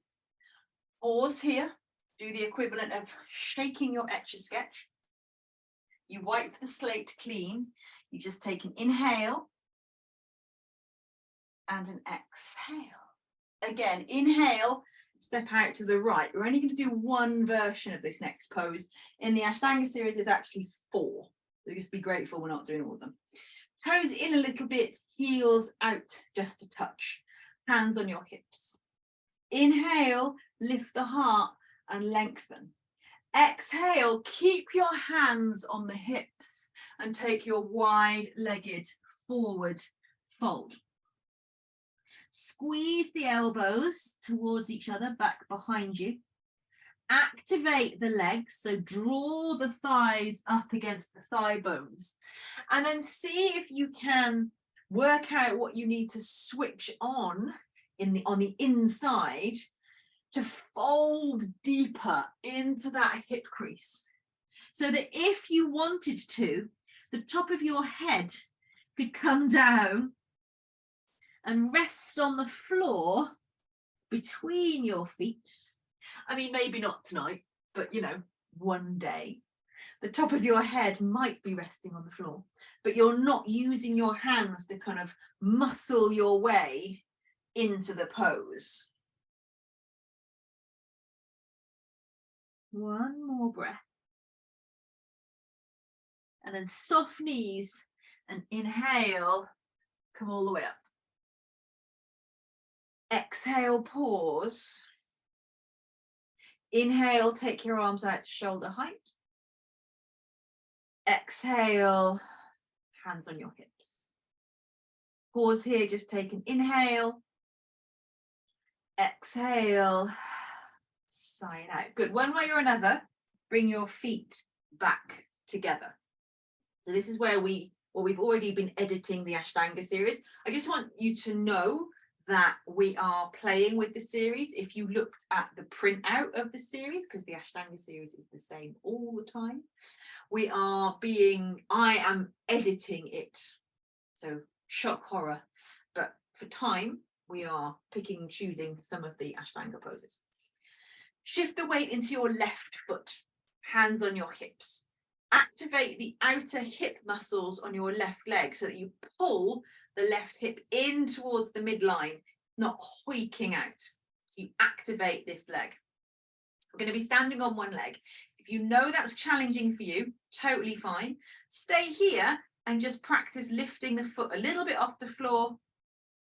pause here, do the equivalent of shaking your Etch-a-Sketch. You wipe the slate clean. You just take an inhale and an exhale. Again, inhale, step out to the right. We're only going to do one version of this next pose. In the Ashtanga series, there's actually 4. So just be grateful we're not doing all of them. Toes in a little bit, heels out just a touch. Hands on your hips. Inhale, lift the heart and lengthen. Exhale, keep your hands on the hips and take your wide-legged forward fold. Squeeze the elbows towards each other, back behind you. Activate the legs, so draw the thighs up against the thigh bones. And then see if you can work out what you need to switch on the inside to fold deeper into that hip crease, so that if you wanted to, the top of your head could come down and rest on the floor between your feet. I mean, maybe not tonight, but one day. The top of your head might be resting on the floor, but you're not using your hands to kind of muscle your way into the pose. One more breath. And then soft knees and inhale, come all the way up. Exhale, pause. Inhale, take your arms out to shoulder height. Exhale, hands on your hips. Pause here, just take an inhale. Exhale. Sign out. Good. One way or another, bring your feet back together. So this is where we've already been editing the Ashtanga series. I just want you to know that we are playing with the series. If you looked at the printout of the series, because the Ashtanga series is the same all the time, I am editing it. So shock horror. But for time, we are picking and choosing some of the Ashtanga poses. Shift the weight into your left foot, hands on your hips. Activate the outer hip muscles on your left leg so that you pull the left hip in towards the midline, not hoiking out. So you activate this leg. We're going to be standing on one leg. If you know that's challenging for you, totally fine. Stay here and just practice lifting the foot a little bit off the floor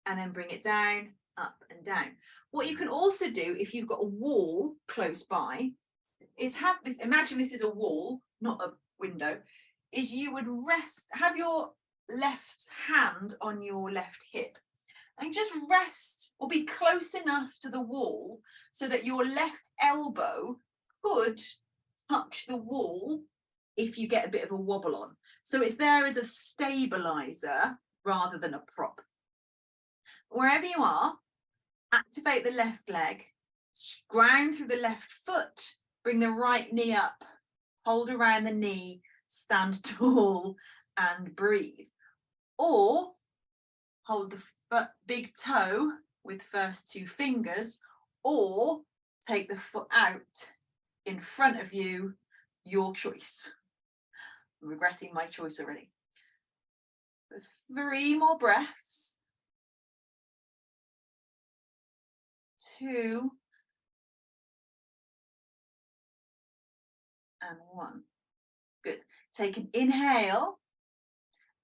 and then bring it down, up and down. What you can also do if you've got a wall close by is have this, imagine this is a wall, not a window, is you would have your left hand on your left hip and just rest or be close enough to the wall so that your left elbow could touch the wall if you get a bit of a wobble on. So it's there as a stabilizer rather than a prop. Wherever you are, activate the left leg, ground through the left foot, bring the right knee up, hold around the knee, stand tall and breathe. Or hold the big toe with first two fingers, or take the foot out in front of you, your choice. I'm regretting my choice already. 3 more breaths. 2 and 1. Good. Take an inhale.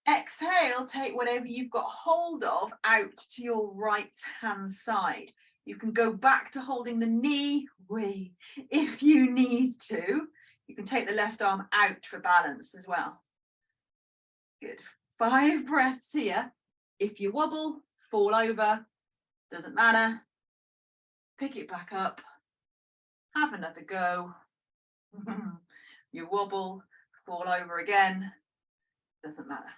Exhale, take whatever you've got hold of out to your right hand side. You can go back to holding the knee if you need to. You can take the left arm out for balance as well. Good. 5 breaths here. If you wobble, fall over, doesn't matter. Pick it back up. Have another go. You wobble, fall over again, doesn't matter.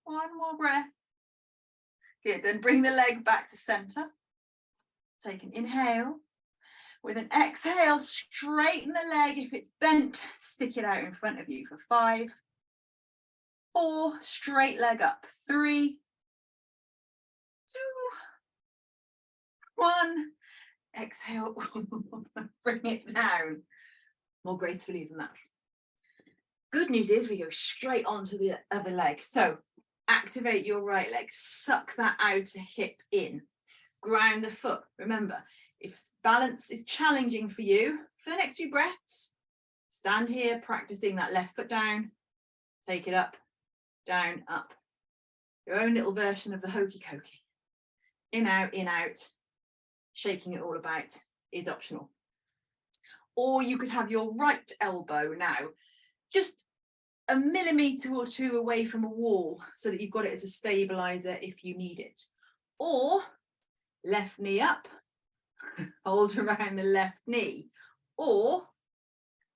One more breath. Good, then bring the leg back to center. Take an inhale. With an exhale, straighten the leg. If it's bent, stick it out in front of you for 5, 4, straight leg up. 3, 2, 1. Exhale, bring it down. More gracefully than that. Good news is we go straight onto the other leg. So activate your right leg, suck that outer hip in, ground the foot. Remember, if balance is challenging for you, for the next few breaths, stand here practicing that left foot down, take it up, down, up. Your own little version of the hokey cokey. In, out, shaking it all about is optional. Or you could have your right elbow now just a millimetre or 2 away from a wall so that you've got it as a stabilizer if you need it. Or left knee up, hold around the left knee, or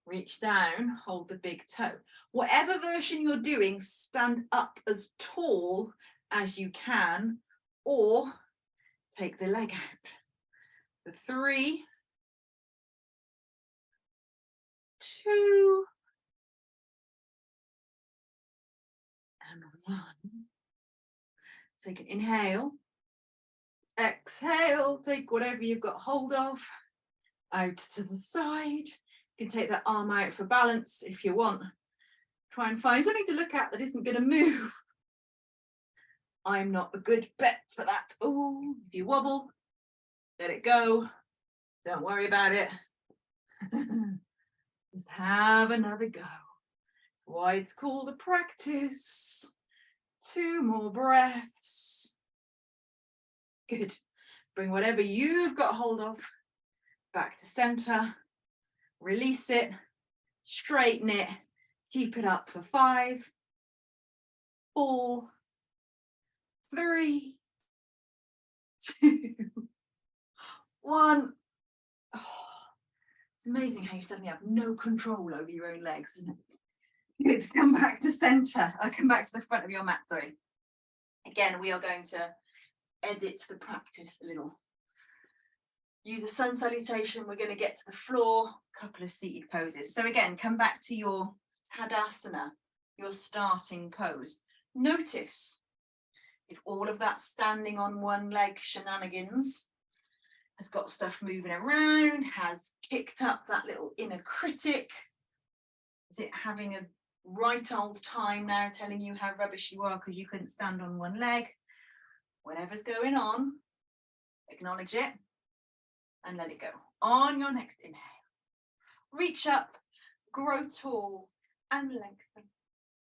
reach down, hold the big toe. Whatever version you're doing, stand up as tall as you can, or take the leg out. The 3, 2, and 1. Take an inhale. Exhale, take whatever you've got hold of out to the side. You can take that arm out for balance if you want. Try and find something to look at that isn't going to move. I'm not a good bet for that. Oh, if you wobble, let it go. Don't worry about it. Just have another go. That's why it's called a practice. 2 more breaths. Good. Bring whatever you've got hold of back to center. Release it. Straighten it. Keep it up for 5, 4, 3, 2, 1. Oh, it's amazing how you suddenly have no control over your own legs, isn't it? Good. Come back to center. I'll come back to the front of your mat, sorry. Again, we are going to edit the practice a little. Use the sun salutation. We're going to get to the floor, a couple of seated poses. So again, come back to your Tadasana, your starting pose. Notice If all of that standing on one leg shenanigans has got stuff moving around, has kicked up that little inner critic, is it having a right old time now telling you how rubbish you are because you couldn't stand on one leg? Whatever's going on, acknowledge it and let it go. On your next inhale, reach up, grow tall and lengthen.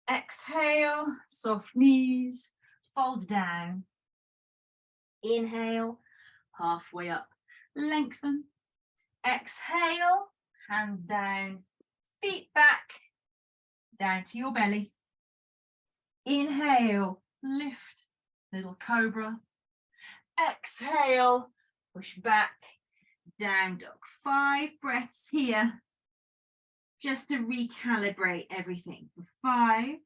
Exhale, soft knees, fold down. Inhale, halfway up, lengthen. Exhale, hands down, feet back, down to your belly. Inhale, lift, little cobra. Exhale, push back, down dog. 5 breaths here, just to recalibrate everything. 5,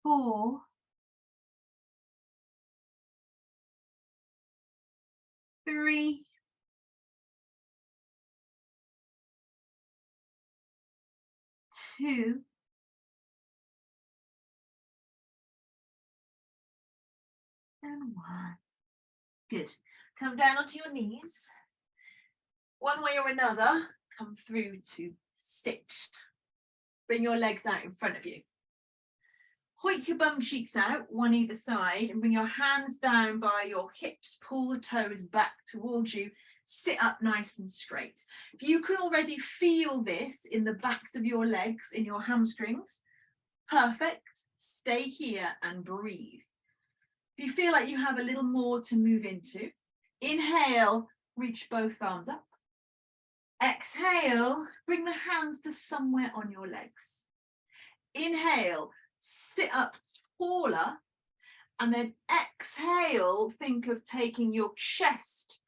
4, 3, 2, and 1. Good. Come down onto your knees. One way or another, come through to sit. Bring your legs out in front of you. Hoik your bum cheeks out, one either side, and bring your hands down by your hips. Pull the toes back towards you. Sit up nice and straight. If you can already feel this in the backs of your legs, in your hamstrings, perfect. Stay here and breathe. If you feel like you have a little more to move into, inhale, reach both arms up. Exhale, bring the hands to somewhere on your legs. Inhale, sit up taller, and then exhale, think of taking your chest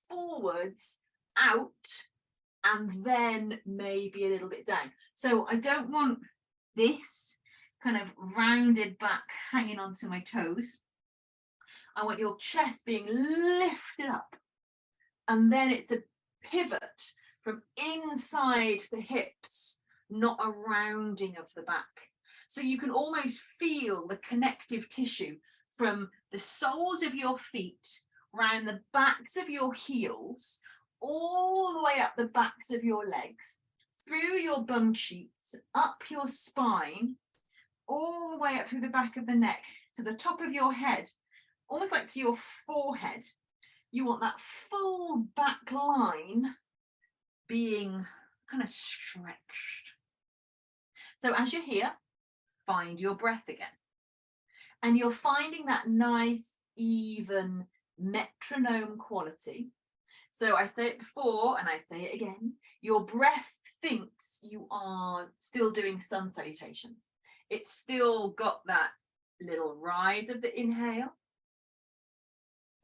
forwards, out, and then maybe a little bit down. So I don't want this kind of rounded back hanging onto my toes. I want your chest being lifted up, and then it's a pivot from inside the hips, not a rounding of the back. So you can almost feel the connective tissue from the soles of your feet, round the backs of your heels, all the way up the backs of your legs, through your bum cheeks, up your spine, all the way up through the back of the neck, to the top of your head, almost like to your forehead. You want that full back line being kind of stretched. So as you're here, find your breath again. And you're finding that nice, even metronome quality. So I say it before and I say it again. Your breath thinks you are still doing sun salutations. It's still got that little rise of the inhale,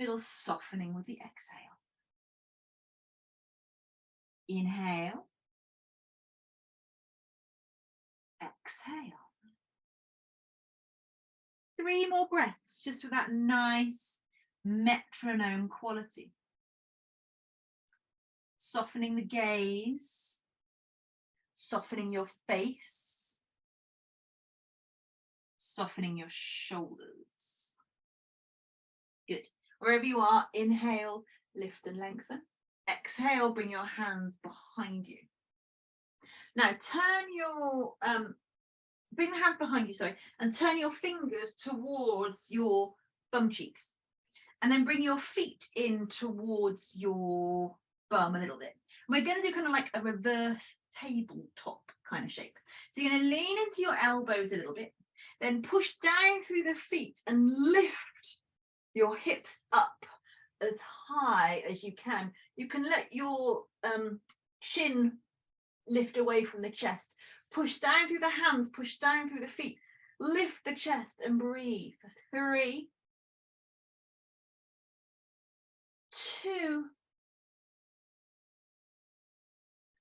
little softening with the exhale. Inhale. Exhale. 3 more breaths just with that nice metronome quality. Softening the gaze, softening your face, softening your shoulders. Good. Wherever you are, inhale, lift and lengthen. Exhale, bring your hands behind you. Now bring the hands behind you, and turn your fingers towards your bum cheeks. And then bring your feet in towards your bum a little bit. We're going to do kind of like a reverse tabletop kind of shape. So you're going to lean into your elbows a little bit, then push down through the feet and lift your hips up as high as you can. You can let your chin lift away from the chest. Push down through the hands, push down through the feet. Lift the chest and breathe. 3, 2,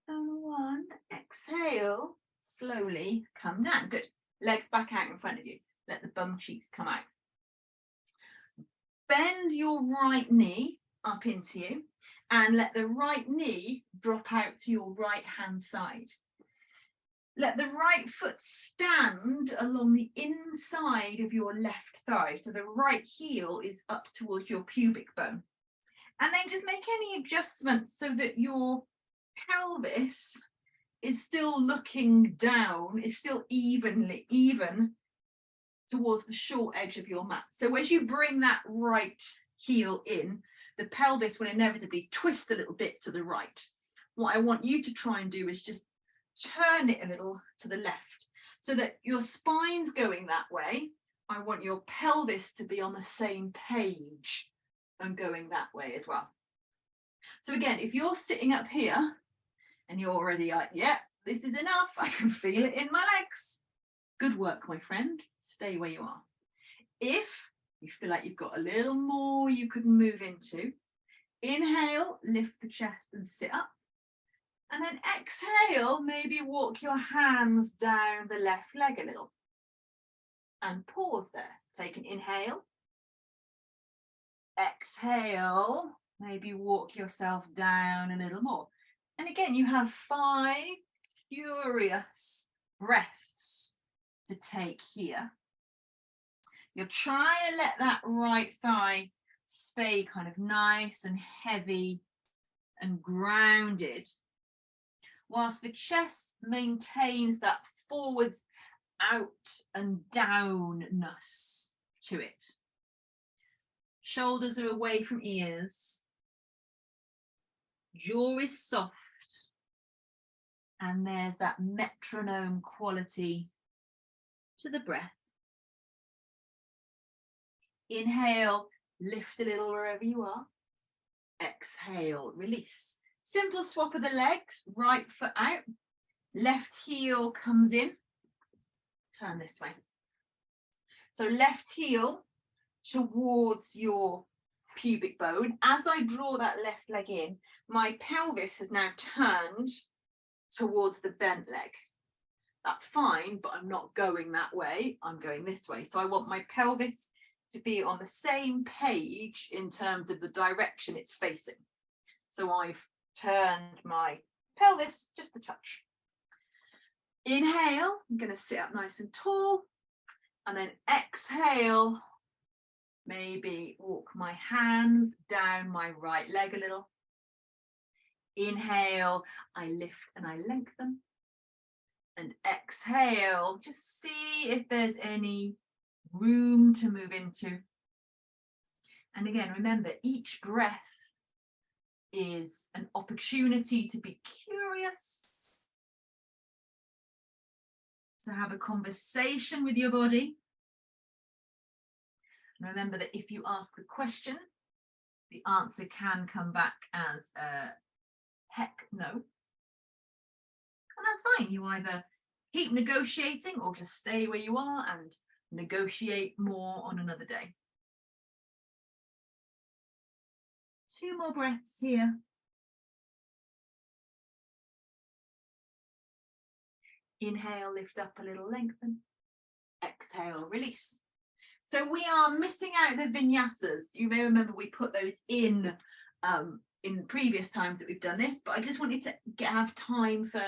and 1. Exhale, slowly come down. Good. Legs back out in front of you. Let the bum cheeks come out. Bend your right knee up into you and let the right knee drop out to your right hand side. Let the right foot stand along the inside of your left thigh. So the right heel is up towards your pubic bone. And then just make any adjustments so that your pelvis is still looking down, is still even towards the short edge of your mat. So as you bring that right heel in, the pelvis will inevitably twist a little bit to the right. What I want you to try and do is just turn it a little to the left so that your spine's going that way. I want your pelvis to be on the same page and going that way as well. So again, if you're sitting up here and you're already like, yeah, this is enough, I can feel it in my legs. Good work, my friend. Stay where you are. If you feel like you've got a little more you could move into, inhale, lift the chest and sit up. And then exhale, maybe walk your hands down the left leg a little. And pause there. Take an inhale. Exhale, maybe walk yourself down a little more. And again, you have 5 curious breaths to take here. You're trying to let that right thigh stay kind of nice and heavy and grounded, whilst the chest maintains that forwards, out and downness to it. Shoulders are away from ears. Jaw is soft. And there's that metronome quality to the breath. Inhale, lift a little wherever you are. Exhale, release. Simple swap of the legs, right foot out. Left heel comes in. Turn this way. So left heel towards your pubic bone. As I draw that left leg in, my pelvis has now turned towards the bent leg. That's fine, but I'm not going that way. I'm going this way. So I want my pelvis to be on the same page in terms of the direction it's facing. So I've turned my pelvis just a touch. Inhale, I'm going to sit up nice and tall. And then exhale, maybe walk my hands down my right leg a little. Inhale, I lift and I lengthen. And exhale, just see if there's any room to move into. And again, remember, each breath is an opportunity to be curious, to have a conversation with your body. And remember that if you ask a question, the answer can come back as a heck no. And that's fine. You either keep negotiating or just stay where you are and negotiate more on another day. 2 more breaths here. Inhale, lift up a little, lengthen. Exhale, release. So we are missing out the vinyasas. You may remember we put those in previous times that we've done this, but I just wanted to have time for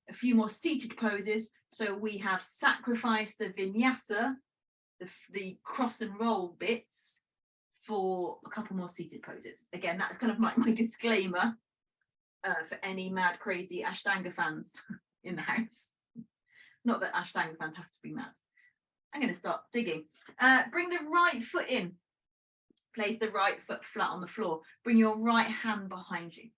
a few more seated poses. So we have sacrificed the vinyasa, the cross and roll bits, for a couple more seated poses. Again, that's kind of my disclaimer for any mad, crazy Ashtanga fans in the house. Not that Ashtanga fans have to be mad. I'm going to start digging. Bring the right foot in. Place the right foot flat on the floor. Bring your right hand behind you.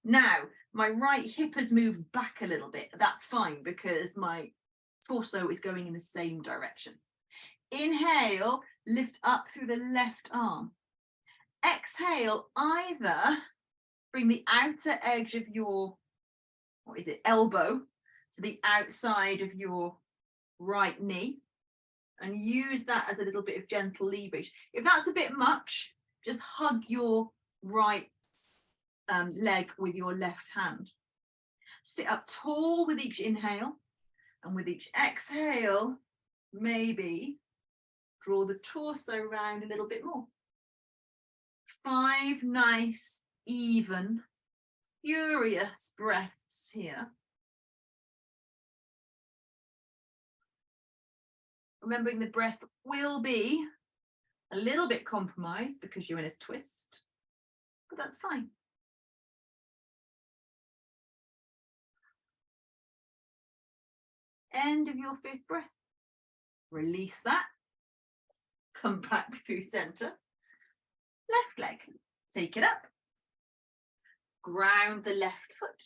Now, my right hip has moved back a little bit. That's fine because my torso is going in the same direction. Inhale, lift up through the left arm. Exhale, either bring the outer edge of your, elbow to the outside of your right knee and use that as a little bit of gentle leverage. If that's a bit much, just hug your right leg with your left hand. Sit up tall with each inhale, and with each exhale, maybe draw the torso round a little bit more. 5 nice, even, curious breaths here. Remembering the breath will be a little bit compromised because you're in a twist, but that's fine. End of your 5th breath. Release that. Come back through center. Left leg. Take it up. Ground the left foot.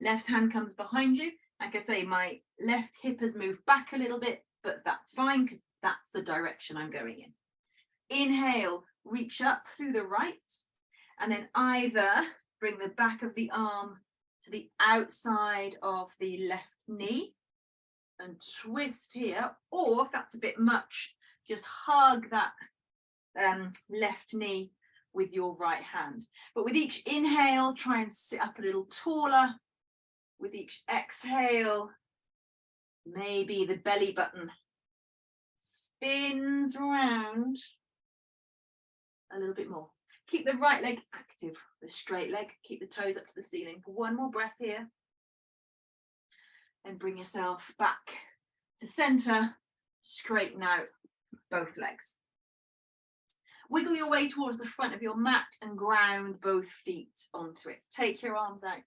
Left hand comes behind you. Like I say, my left hip has moved back a little bit, but that's fine because that's the direction I'm going in. Inhale, reach up through the right, and then either bring the back of the arm to the outside of the left knee and twist here, or if that's a bit much, just hug that left knee with your right hand. But with each inhale, try and sit up a little taller. With each exhale, maybe the belly button spins around a little bit more. Keep the right leg active, the straight leg, keep the toes up to the ceiling. For one more breath here. And bring yourself back to center, straighten out both legs. Wiggle your way towards the front of your mat and ground both feet onto it. Take your arms out.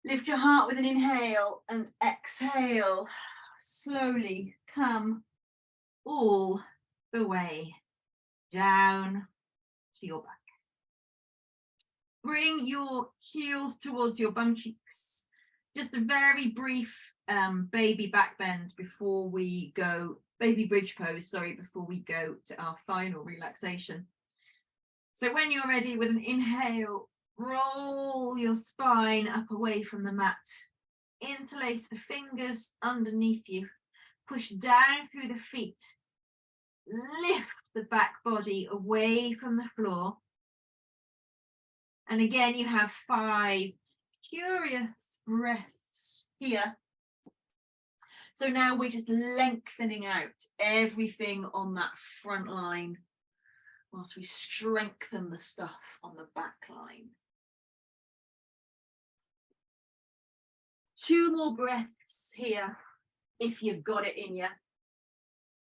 Lift your heart with an inhale and exhale. Slowly come all the way down to your back. Bring your heels towards your bum cheeks. Just a very brief baby back bend before we go, baby bridge pose, sorry, before we go to our final relaxation. So when you're ready, with an inhale, roll your spine up away from the mat. Interlace the fingers underneath you. Push down through the feet. Lift the back body away from the floor. And again, you have 5 curious breaths here. So now we're just lengthening out everything on that front line whilst we strengthen the stuff on the back line. 2 more breaths here if you've got it in you.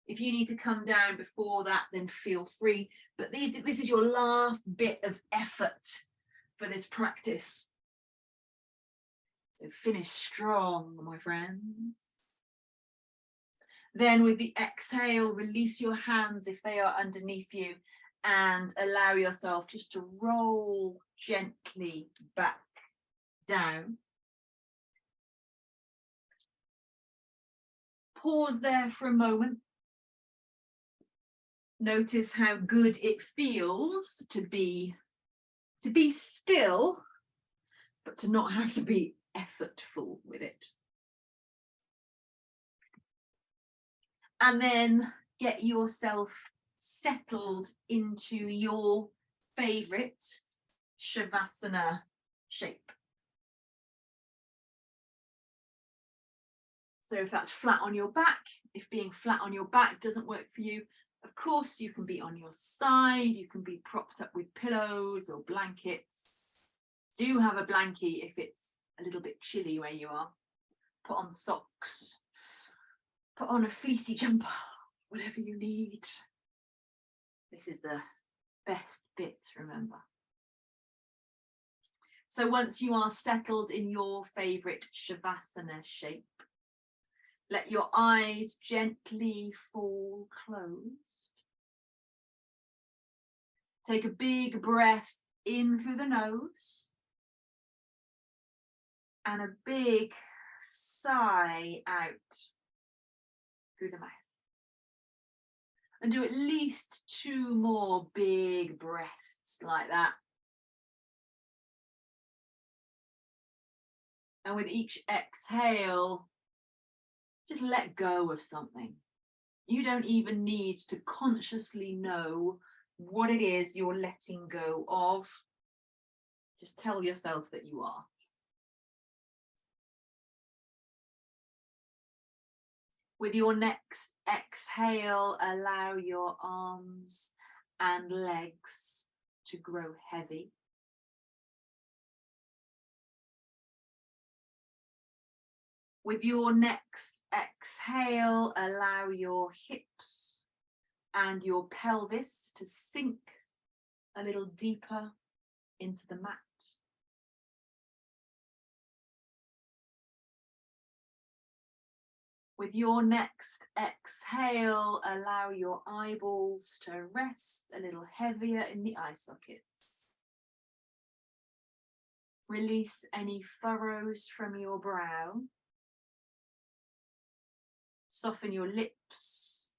If you need to come down before that, then feel free. But this is your last bit of effort for this practice. So finish strong, my friends. Then with the exhale, release your hands if they are underneath you and allow yourself just to roll gently back down. Pause there for a moment. Notice how good it feels to be still, but to not have to be effortful with it. And then get yourself settled into your favorite Shavasana shape. So if that's flat on your back, if being flat on your back doesn't work for you, of course you can be on your side, you can be propped up with pillows or blankets. Do have a blankie if it's a little bit chilly where you are. Put on socks, put on a fleecy jumper, whatever you need. This is the best bit, remember. So once you are settled in your favorite Shavasana shape, let your eyes gently fall closed. Take a big breath in through the nose and a big sigh out through the mouth. And do at least 2 more big breaths like that. And with each exhale, just let go of something. You don't even need to consciously know what it is you're letting go of. Just tell yourself that you are. With your next exhale, allow your arms and legs to grow heavy. With your next exhale, allow your hips and your pelvis to sink a little deeper into the mat. With your next exhale, allow your eyeballs to rest a little heavier in the eye sockets. Release any furrows from your brow. Soften your lips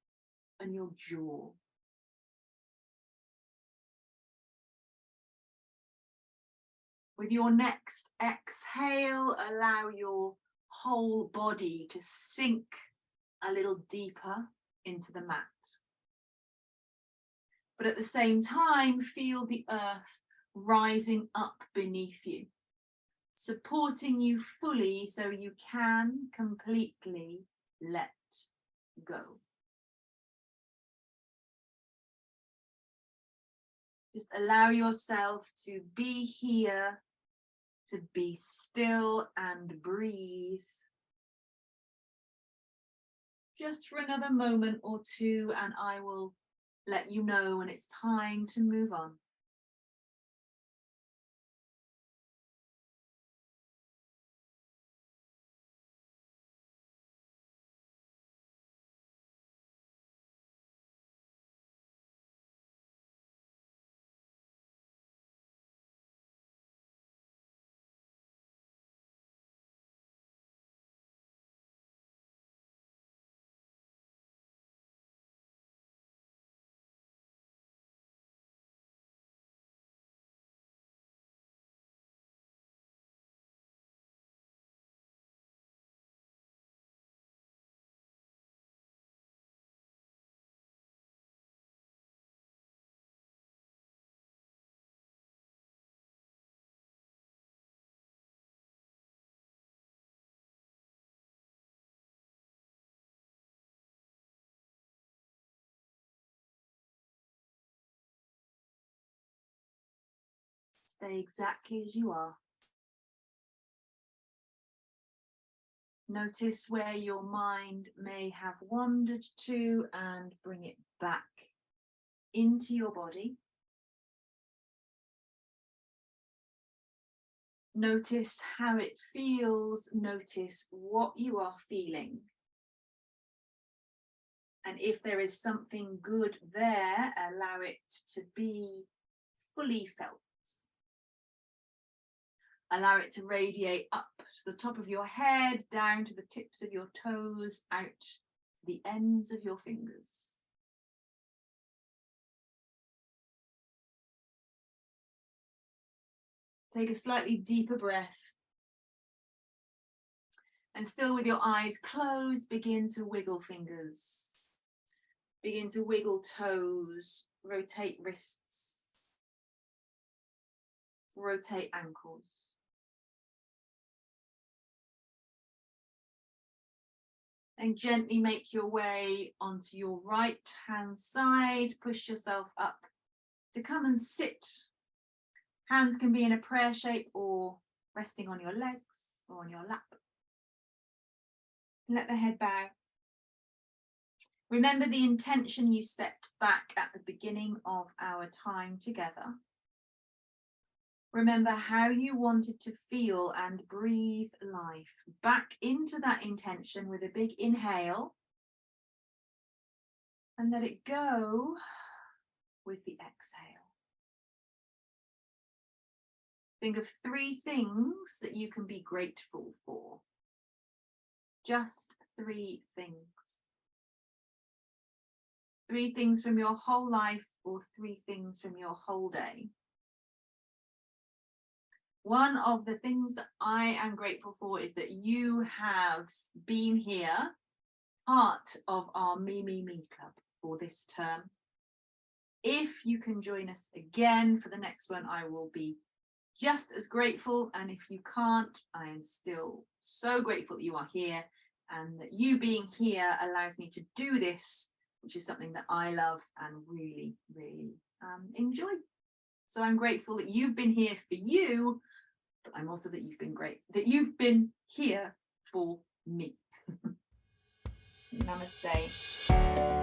and your jaw. With your next exhale, allow your whole body to sink a little deeper into the mat. But at the same time, feel the earth rising up beneath you, supporting you fully so you can completely let go. Just allow yourself to be here, to be still and breathe. Just for another moment or two, and I will let you know when it's time to move on. Stay exactly as you are. Notice where your mind may have wandered to and bring it back into your body. Notice how it feels. Notice what you are feeling. And if there is something good there, allow it to be fully felt. Allow it to radiate up to the top of your head, down to the tips of your toes, out to the ends of your fingers. Take a slightly deeper breath. And still with your eyes closed, begin to wiggle fingers. Begin to wiggle toes, rotate wrists, rotate ankles. And gently make your way onto your right hand side. Push yourself up to come and sit. Hands can be in a prayer shape or resting on your legs or on your lap. Let the head bow. Remember the intention you set back at the beginning of our time together. Remember how you wanted to feel and breathe life back into that intention with a big inhale. And let it go with the exhale. Think of 3 things that you can be grateful for. Just 3 things. 3 things from your whole life or 3 things from your whole day. One of the things that I am grateful for is that you have been here, part of our Me Club for this term. If you can join us again for the next one, I will be just as grateful. And if you can't, I am still so grateful that you are here and that you being here allows me to do this, which is something that I love and really, really enjoy. So I'm grateful that you've been here for you, but I'm also that you've been great, that you've been here for me. Namaste.